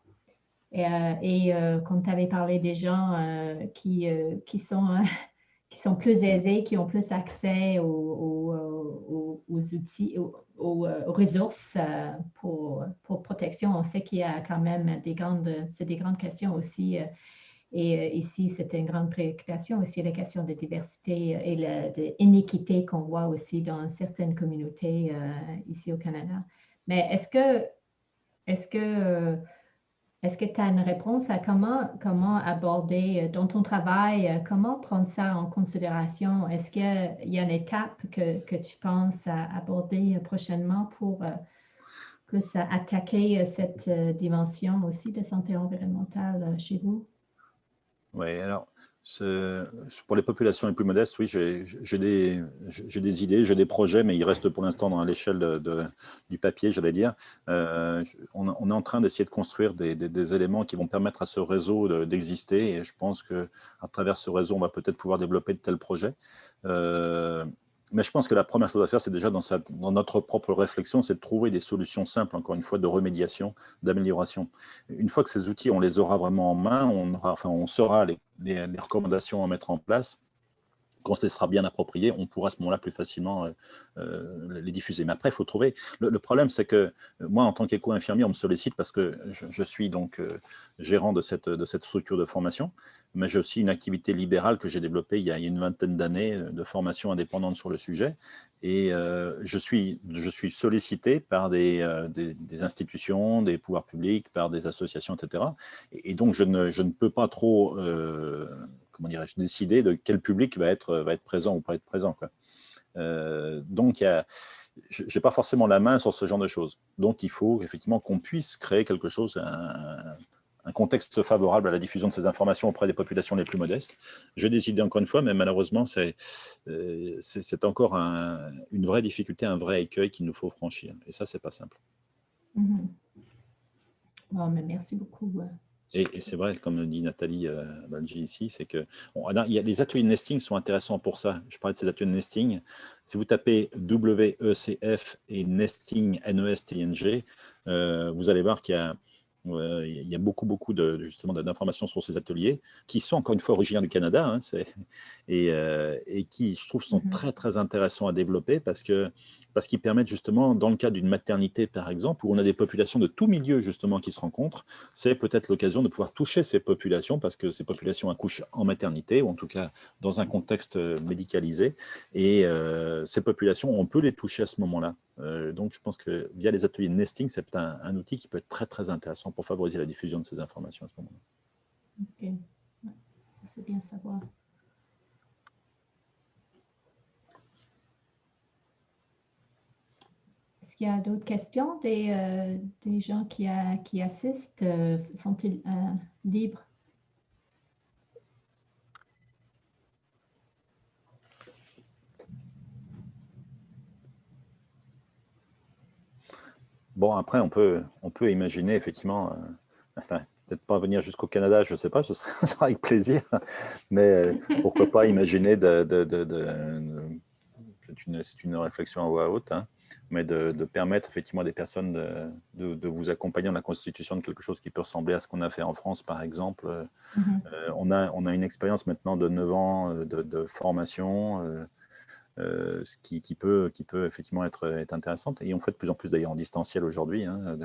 S1: Et comme tu avais parlé des gens qui sont plus aisés, qui ont plus accès aux outils, aux ressources pour protection, on sait qu'il y a quand même des grandes questions aussi. Et ici, c'était une grande préoccupation aussi, la question de diversité et de l'inéquité qu'on voit aussi dans certaines communautés ici au Canada. Mais est-ce que tu as une réponse à comment aborder dans ton travail, comment prendre ça en considération? Est-ce qu'il y a une étape que tu penses à aborder prochainement pour plus attaquer cette dimension aussi de santé environnementale chez vous?
S2: Oui, alors, Pour les populations les plus modestes, oui, j'ai des idées, j'ai des projets, mais ils restent pour l'instant dans l'échelle du papier, j'allais dire. On est en train d'essayer de construire des éléments qui vont permettre à ce réseau d'exister, et je pense qu'à travers ce réseau, on va peut-être pouvoir développer de tels projets. Mais je pense que la première chose à faire, c'est déjà dans notre propre réflexion, c'est de trouver des solutions simples, encore une fois, de remédiation, d'amélioration. Une fois que ces outils, on les aura vraiment en main, on saura les recommandations à mettre en place. Quand ce sera bien approprié, on pourra à ce moment-là plus facilement les diffuser. Mais après, il faut trouver… Le problème, c'est que moi, en tant qu'éco-infirmier, on me sollicite parce que je suis donc gérant de cette structure de formation, mais j'ai aussi une activité libérale que j'ai développée il y a une vingtaine d'années de formation indépendante sur le sujet. Et je suis sollicité par des institutions, des pouvoirs publics, par des associations, etc. Et donc, je ne peux pas trop… comment dirais-je, décider de quel public va être présent ou pas être présent, quoi. Donc, je n'ai pas forcément la main sur ce genre de choses. Donc, il faut effectivement qu'on puisse créer quelque chose, un contexte favorable à la diffusion de ces informations auprès des populations les plus modestes. J'ai des idées encore une fois, mais malheureusement, c'est encore une vraie difficulté, un vrai écueil qu'il nous faut franchir. Et ça, c'est pas simple.
S1: Bon, mais merci beaucoup.
S2: Et c'est vrai, comme dit Nathalie Balgi ici, c'est que les ateliers de nesting sont intéressants pour ça. Je parlais de ces ateliers de nesting. Si vous tapez WECF et nesting, NESTING, vous allez voir qu'il y a beaucoup justement d'informations sur ces ateliers qui sont encore une fois originaires du Canada, hein, et qui, je trouve, sont très intéressants à développer parce qu'ils permettent justement, dans le cas d'une maternité par exemple, où on a des populations de tout milieu justement qui se rencontrent, c'est peut-être l'occasion de pouvoir toucher ces populations parce que ces populations accouchent en maternité ou en tout cas dans un contexte médicalisé, et ces populations, on peut les toucher à ce moment-là. Donc je pense que via les ateliers de nesting, c'est peut-être un outil qui peut être très intéressant pour favoriser la diffusion de ces informations à ce moment-là.
S1: Ok, c'est bien savoir. Est-ce qu'il y a d'autres questions des gens qui assistent? Sont-ils libres?
S2: Bon, après, on peut imaginer effectivement, enfin, peut-être pas venir jusqu'au Canada, je ne sais pas, ce sera avec plaisir, mais pourquoi pas imaginer c'est une réflexion à voix haute, hein, mais de permettre effectivement à des personnes de vous accompagner dans la constitution de quelque chose qui peut ressembler à ce qu'on a fait en France, par exemple. On a une expérience maintenant de 9 ans de formation, ce qui peut effectivement être intéressante. Et on fait de plus en plus d'ailleurs en distanciel aujourd'hui. Hein,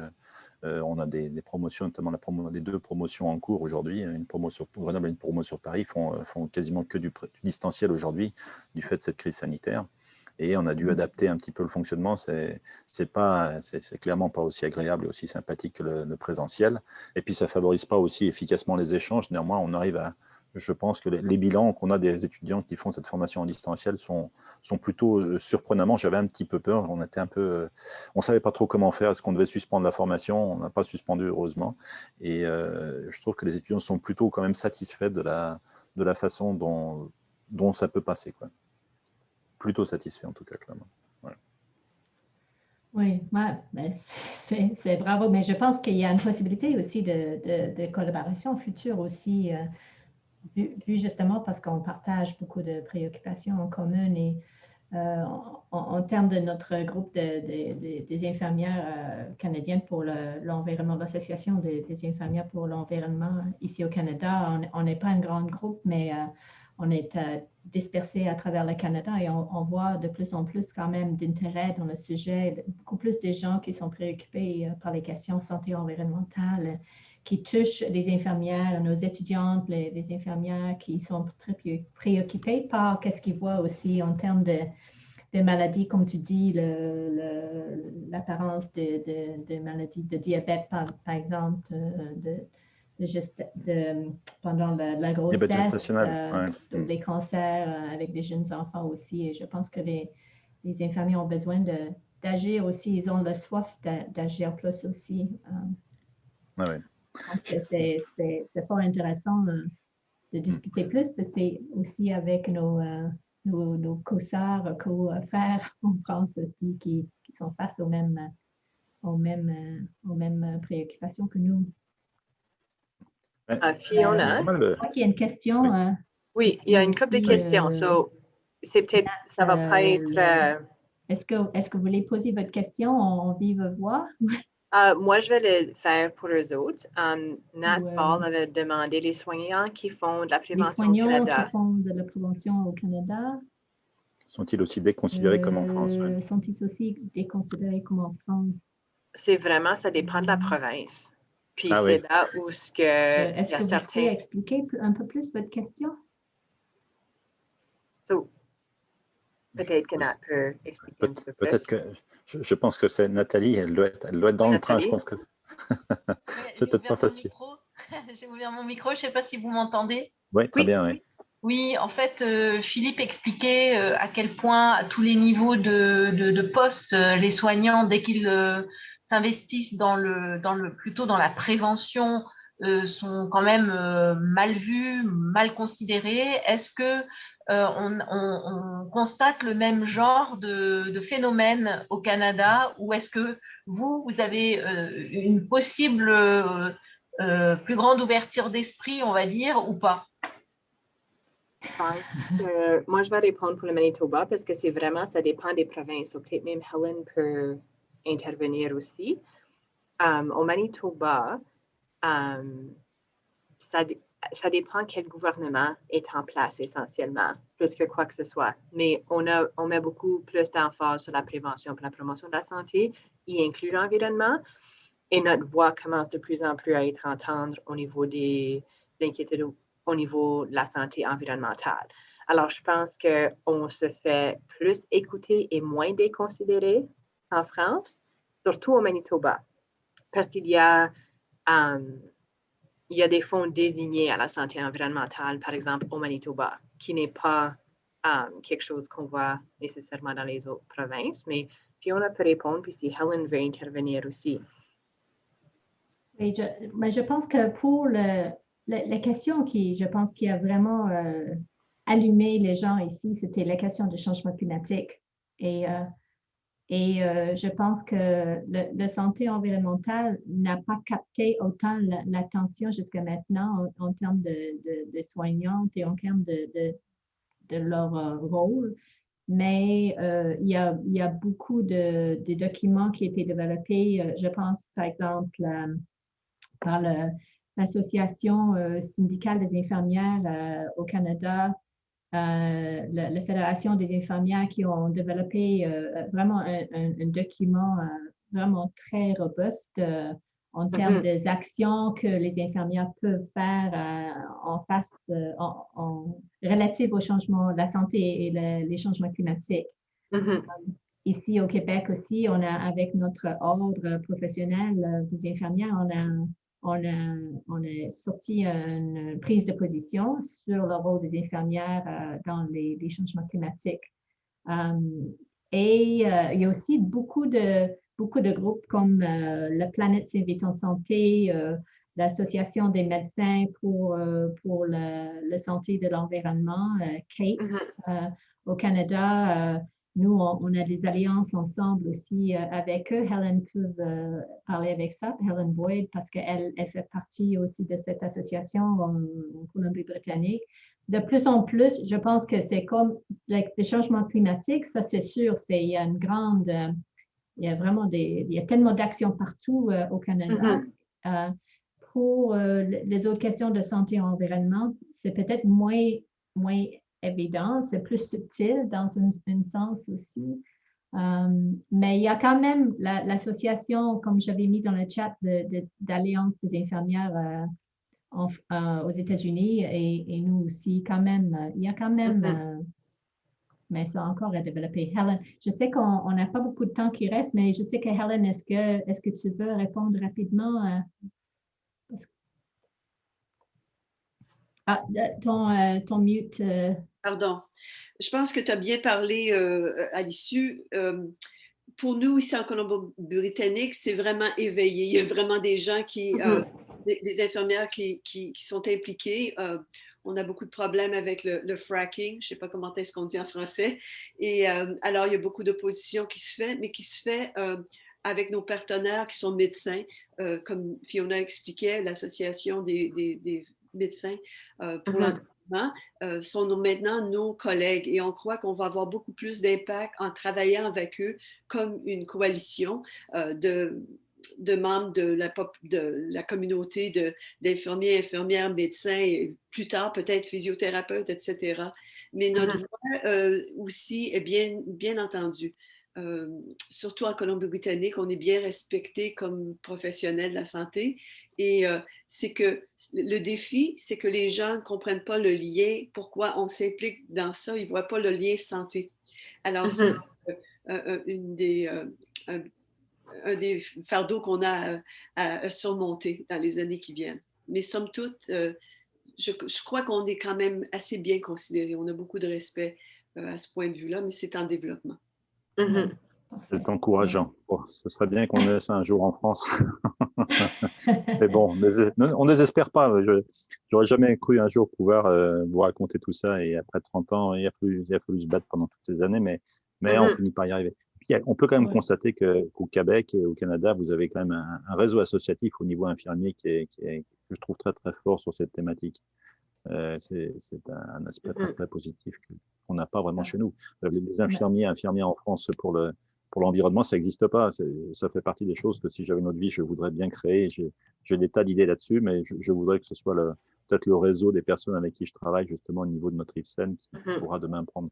S2: on a des promotions, notamment les 2 promotions en cours aujourd'hui, une promo sur Grenoble et une promo sur Paris, font quasiment que du distanciel aujourd'hui du fait de cette crise sanitaire. Et on a dû adapter un petit peu le fonctionnement. C'est clairement pas aussi agréable et aussi sympathique que le présentiel. Et puis ça favorise pas aussi efficacement les échanges. Néanmoins, on arrive à… Je pense que les bilans qu'on a des étudiants qui font cette formation en distanciel sont plutôt surprenamment. J'avais un petit peu peur. On était on savait pas trop comment faire. Est-ce qu'on devait suspendre la formation? On n'a pas suspendu, heureusement. Et je trouve que les étudiants sont plutôt quand même satisfaits de la façon dont ça peut passer, quoi. Plutôt satisfaits en tout cas, clairement. Voilà.
S1: Oui, c'est bravo. Mais je pense qu'il y a une possibilité aussi de collaboration future aussi. Vu justement parce qu'on partage beaucoup de préoccupations en commun et en termes de notre groupe des infirmières canadiennes pour l'environnement, l'association des infirmières pour l'environnement ici au Canada, on n'est pas un grand groupe, mais on est dispersé à travers le Canada et on voit de plus en plus quand même d'intérêt dans le sujet, beaucoup plus de gens qui sont préoccupés par les questions de santé environnementale, qui touchent les infirmières, nos étudiantes, les infirmières qui sont très préoccupées par qu'est-ce qu'ils voient aussi en termes de maladies, comme tu dis, l'apparence de maladies de diabète, par exemple, pendant la grossesse, des cancers avec des jeunes enfants aussi. Et je pense que les infirmiers ont besoin d'agir aussi, ils ont la soif d'agir plus aussi.
S2: Ouais.
S1: C'est fort intéressant discuter plus, c'est aussi avec nos co-sœurs, co-frères en France aussi qui sont face aux mêmes préoccupations que nous.
S3: Fiona?
S1: Je crois qu'il y a une question.
S3: Oui, il y a une couple de questions. C'est peut-être, ça va pas être...
S1: Est-ce que vous voulez poser votre question en vive voix?
S3: Moi, je vais le faire pour eux autres. Nat Paul avait demandé les soignants qui font de la prévention au Canada.
S1: Les soignants qui font de la prévention au Canada.
S2: Sont-ils aussi déconsidérés comme en France?
S1: Sont-ils aussi déconsidérés comme en France?
S3: C'est vraiment, ça dépend de la province. Puis c'est
S2: oui.
S3: là où ce que...
S1: Est-ce que vous pouvez expliquer un peu plus votre question?
S3: Peut-être que Nat peut expliquer un peu plus.
S2: Peut-être que... Je pense que c'est Nathalie, elle doit être dans le train, je pense que c'est peut-être pas facile.
S5: J'ai ouvert mon micro, je ne sais pas si vous m'entendez.
S2: Oui, très bien, oui.
S5: Oui, en fait, Philippe expliquait à quel point, à tous les niveaux de poste, les soignants, dès qu'ils s'investissent plutôt dans la prévention, sont quand même mal vus, mal considérés. Est-ce que on constate le même genre de phénomène au Canada, ou est-ce que vous avez une possible plus grande ouverture d'esprit, on va dire, ou pas?
S3: Je pense que moi, je vais répondre pour le Manitoba parce que c'est vraiment, ça dépend des provinces. Peut-être même Helen peut intervenir aussi. Au Manitoba, ça dépend quel gouvernement est en place essentiellement, plus que quoi que ce soit. Mais on met beaucoup plus d'emphase sur la prévention et la promotion de la santé, y inclut l'environnement. Et notre voix commence de plus en plus à être entendue au niveau des inquiétudes au niveau de la santé environnementale. Alors, je pense qu'on se fait plus écouter et moins déconsidérer en France, surtout au Manitoba, parce qu'il y a des fonds désignés à la santé environnementale, par exemple au Manitoba, qui n'est pas quelque chose qu'on voit nécessairement dans les autres provinces, mais Fiona peut répondre, puis si Helen veut intervenir aussi.
S1: Et je pense que pour la question je pense qui a vraiment allumé les gens ici, c'était la question du changement climatique. Et je pense que la santé environnementale n'a pas capté autant l'attention jusqu'à maintenant en termes de soignantes et en termes de leur rôle. Mais il y a beaucoup de documents qui ont été développés. Je pense, par exemple, par l'Association syndicale des infirmières au Canada, la Fédération des infirmières qui ont développé vraiment un document vraiment très robuste en termes des actions que les infirmières peuvent faire relative au changement de la santé et les changements climatiques. Ici au Québec aussi, on a avec notre ordre professionnel des infirmières, on a sorti une prise de position sur le rôle des infirmières dans les changements climatiques. Et il y a aussi beaucoup de groupes comme la Planète S'invite Santé, l'Association des médecins pour la santé de l'environnement, CAPE, au Canada. Nous, on a des alliances ensemble aussi avec eux. Helen peut parler avec ça, Helen Boyd, parce qu'elle fait partie aussi de cette association en Colombie-Britannique. De plus en plus, je pense que c'est comme les changements climatiques, ça c'est sûr, il y a une grande, il y a tellement d'actions partout au Canada. Pour les autres questions de santé et environnement, c'est peut-être moins évident, c'est plus subtil dans un sens aussi. Mais il y a quand même l'association, comme j'avais mis dans le chat, d'Alliance des infirmières aux États-Unis et nous aussi, quand même. Il y a quand même, mais ça encore à développer. Helen, je sais qu'on n'a pas beaucoup de temps qui reste, mais je sais que Helen, est-ce que tu veux répondre rapidement? Ton mute.
S6: Pardon. Je pense que tu as bien parlé à l'issue. Pour nous, ici en Colombie-Britannique, c'est vraiment éveillé. Il y a vraiment des gens qui des infirmières qui sont impliquées. On a beaucoup de problèmes avec le fracking, je ne sais pas comment est-ce qu'on dit en français. Et alors, il y a beaucoup d'opposition qui se fait, mais qui se fait avec nos partenaires qui sont médecins, comme Fiona expliquait, l'Association des médecins pour l'environnement sont maintenant nos collègues et on croit qu'on va avoir beaucoup plus d'impact en travaillant avec eux comme une coalition de membres de la communauté d'infirmiers, infirmières, médecins, et plus tard peut-être physiothérapeutes, etc. Mais notre voix aussi est bien entendue. Surtout en Colombie-Britannique, on est bien respecté comme professionnels de la santé. Et c'est que le défi, c'est que les gens ne comprennent pas le lien, pourquoi on s'implique dans ça, ils ne voient pas le lien santé. Alors, c'est un des fardeaux qu'on a à surmonter dans les années qui viennent. Mais somme toute, je crois qu'on est quand même assez bien considéré. On a beaucoup de respect à ce point de vue-là, mais c'est en développement.
S2: C'est encourageant. Bon, ce serait bien qu'on ait ça un jour en France. Mais bon, on ne désespère pas. Je n'aurais jamais cru un jour pouvoir vous raconter tout ça. Et après 30 ans, il a fallu se battre pendant toutes ces années, mais on finit par y arriver. Puis, on peut quand même constater qu'au Québec et au Canada, vous avez quand même un réseau associatif au niveau infirmier que je trouve très, très fort sur cette thématique. C'est un aspect très, très positif qu'on n'a pas vraiment chez nous. Les infirmières en France pour l'environnement, ça n'existe pas. Ça fait partie des choses que si j'avais une autre vie, je voudrais bien créer. J'ai des tas d'idées là-dessus, mais je voudrais que ce soit peut-être le réseau des personnes avec qui je travaille justement au niveau de notre IFSEN qui pourra demain prendre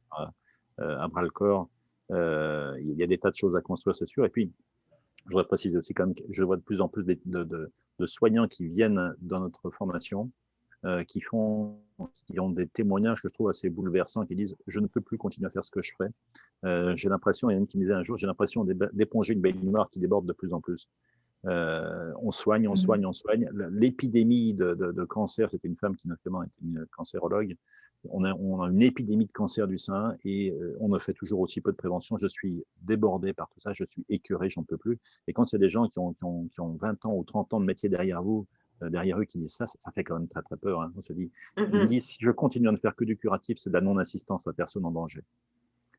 S2: à bras le corps. Il y a des tas de choses à construire, c'est sûr. Et puis, je voudrais préciser aussi quand même que je vois de plus en plus de soignants qui viennent dans notre formation, qui ont des témoignages que je trouve assez bouleversants, qui disent « je ne peux plus continuer à faire ce que je fais ». J'ai l'impression, il y en a une qui me disait un jour, j'ai l'impression d'éponger une baignoire qui déborde de plus en plus. On soigne. L'épidémie de cancer, c'était une femme qui notamment était une cancérologue. On a une épidémie de cancer du sein et on ne fait toujours aussi peu de prévention. Je suis débordé par tout ça, je suis écœuré, j'en peux plus. Et quand c'est des gens qui ont 20 ans ou 30 ans de métier derrière eux qui disent ça fait quand même très très peur. Hein. On se dit, ils me disent, si je continue à ne faire que du curatif, c'est de la non-assistance à personne en danger.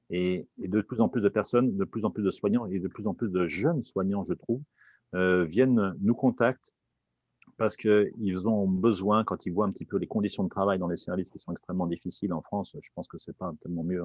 S2: Et de plus en plus de personnes, de plus en plus de soignants et de plus en plus de jeunes soignants, je trouve, viennent nous contacter parce qu'ils ont besoin, quand ils voient un petit peu les conditions de travail dans les services qui sont extrêmement difficiles en France, je pense que c'est pas tellement mieux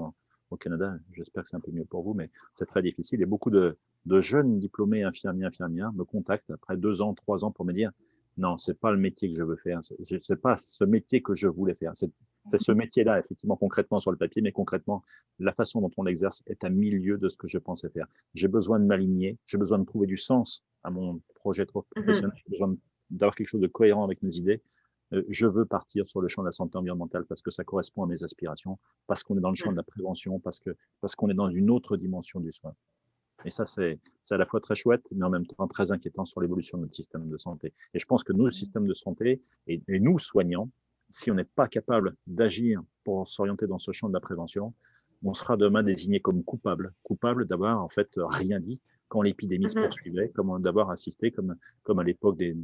S2: au Canada, j'espère que c'est un peu mieux pour vous, mais c'est très difficile. Et beaucoup de jeunes diplômés infirmières me contactent après 2 ans, 3 ans pour me dire non, c'est pas le métier que je veux faire, c'est pas ce métier que je voulais faire, c'est ce métier-là, effectivement, concrètement sur le papier, mais concrètement, la façon dont on l'exerce est à milieu de ce que je pensais faire. J'ai besoin de m'aligner, j'ai besoin de trouver du sens à mon projet professionnel, j'ai besoin d'avoir quelque chose de cohérent avec mes idées. Je veux partir sur le champ de la santé environnementale parce que ça correspond à mes aspirations, parce qu'on est dans le champ de la prévention, parce qu'on est dans une autre dimension du soin. Et ça, c'est à la fois très chouette, mais en même temps très inquiétant sur l'évolution de notre système de santé. Et je pense que nous, le système de santé, et nous, soignants, si on n'est pas capable d'agir pour s'orienter dans ce champ de la prévention, on sera demain désigné comme coupable d'avoir en fait rien dit quand l'épidémie se poursuivait, comme d'avoir assisté, comme à l'époque des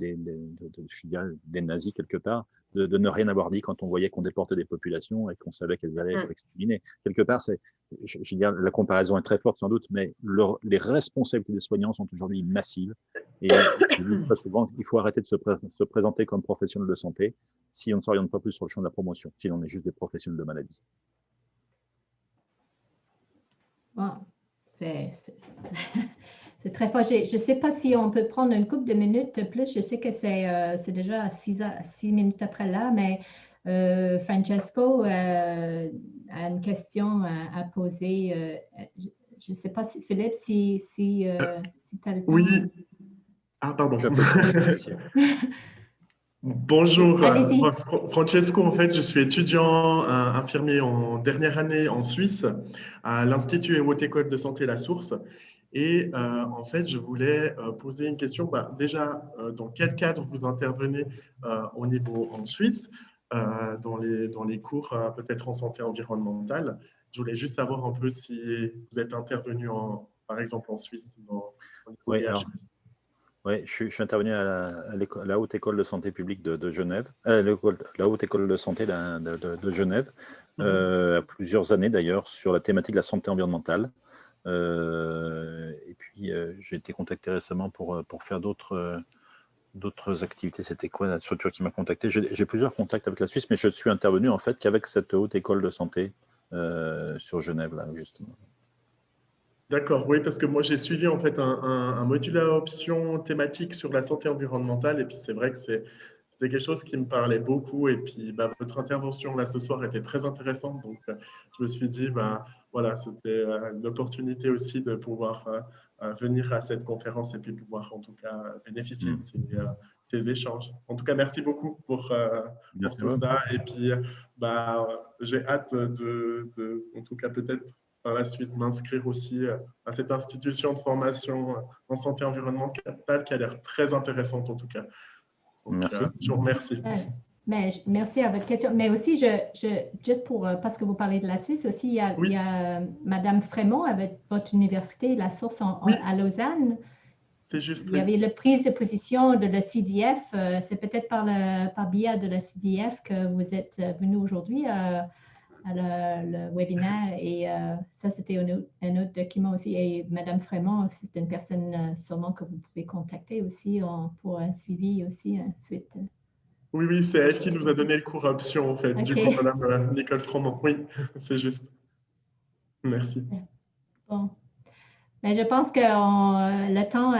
S2: nazis quelque part, de ne rien avoir dit quand on voyait qu'on déportait des populations et qu'on savait qu'elles allaient être exterminées. Quelque part, je veux dire, la comparaison est très forte sans doute, mais les responsabilités des soignants sont aujourd'hui massives. Et je dis très souvent qu'il faut arrêter de se présenter comme professionnel de santé si on ne s'oriente pas plus sur le champ de la promotion, si on est juste des professionnels de maladie.
S1: Bon, c'est très fort. Je ne sais pas si on peut prendre une couple de minutes plus. Je sais que c'est déjà 6 minutes après là, mais Francesco a une question à poser. Je ne sais pas si Philippe, si tu as le temps.
S7: Oui. Ah, pardon. Bonjour, moi, Francesco, en fait, je suis étudiant infirmier en dernière année en Suisse à l'Institut et Haute École de Santé La Source. Et en fait, je voulais poser une question. Déjà, dans quel cadre vous intervenez au niveau en Suisse, dans les cours peut-être en santé environnementale? Je voulais juste savoir un peu si vous êtes intervenu, par exemple, en Suisse.
S2: Oui, alors, Oui, je suis intervenu à la Haute École de Santé publique de Genève, la Haute École de Santé de Genève, à plusieurs années d'ailleurs, sur la thématique de la santé environnementale. Et puis, j'ai été contacté récemment pour faire d'autres activités. C'était quoi la structure qui m'a contacté? J'ai plusieurs contacts avec la Suisse, mais je suis intervenu en fait qu'avec cette Haute École de Santé sur Genève, là, justement.
S7: D'accord, oui, parce que moi j'ai suivi en fait un module à option thématique sur la santé environnementale et puis c'est vrai que c'était quelque chose qui me parlait beaucoup et puis votre intervention là ce soir était très intéressante donc je me suis dit voilà, c'était une opportunité aussi de pouvoir venir à cette conférence et puis pouvoir en tout cas bénéficier de ces échanges. En tout cas, merci beaucoup pour tout ça et puis j'ai hâte en tout cas peut-être par la suite m'inscrire aussi à cette institution de formation en santé environnementale qui a l'air très intéressante en tout cas. Donc,
S2: merci.
S7: Je vous remercie.
S1: Merci à votre question. Mais aussi, juste parce que vous parlez de la Suisse, aussi, il y a Madame Frémont avec votre université, la source à Lausanne.
S7: C'est juste.
S1: Il y avait la prise de position de la CDF. C'est peut-être par biais de la CDF que vous êtes venu aujourd'hui à le webinaire et ça c'était un autre document aussi et Madame Frémont, c'est une personne sûrement que vous pouvez contacter aussi pour un suivi aussi ensuite.
S7: Oui, c'est elle qui nous a donné le cours option en fait, du coup Madame Nicole Frémont, oui, c'est juste. Merci.
S1: Bon. Mais je pense que le temps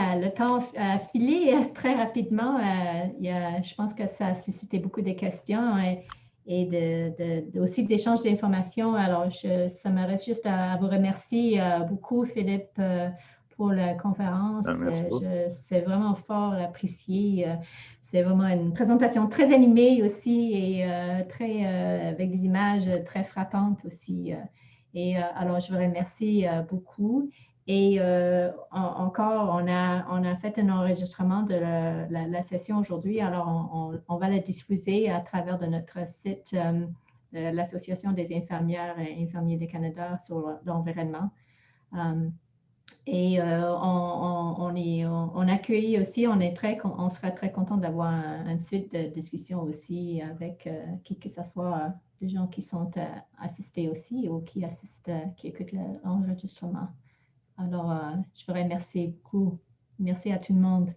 S1: a filé très rapidement. Je pense que ça a suscité beaucoup de questions et aussi d'échanges d'informations. Alors, ça me reste juste à vous remercier beaucoup, Philippe, pour la conférence. C'est vraiment fort apprécié. C'est vraiment une présentation très animée aussi et avec des images très frappantes aussi. Alors, je vous remercie beaucoup. Et encore, on a fait un enregistrement de la session aujourd'hui. Alors, on va la diffuser à travers de notre site, l'Association des infirmières et infirmiers du Canada sur l'environnement. Et on accueille aussi, on serait très content d'avoir une suite de discussion aussi avec qui que ce soit des gens qui sont assistés aussi ou qui écoutent l'enregistrement. Alors, je vous remercie beaucoup. Merci à tout le monde.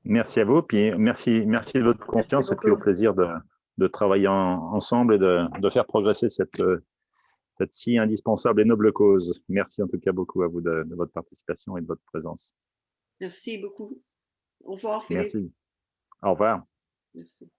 S2: Merci à vous, puis merci de votre confiance et puis au plaisir de travailler ensemble et de faire progresser cette si indispensable et noble cause. Merci en tout cas beaucoup à vous de votre participation et de votre présence.
S6: Merci beaucoup. Au revoir, Philippe.
S2: Merci. Au revoir.
S6: Merci.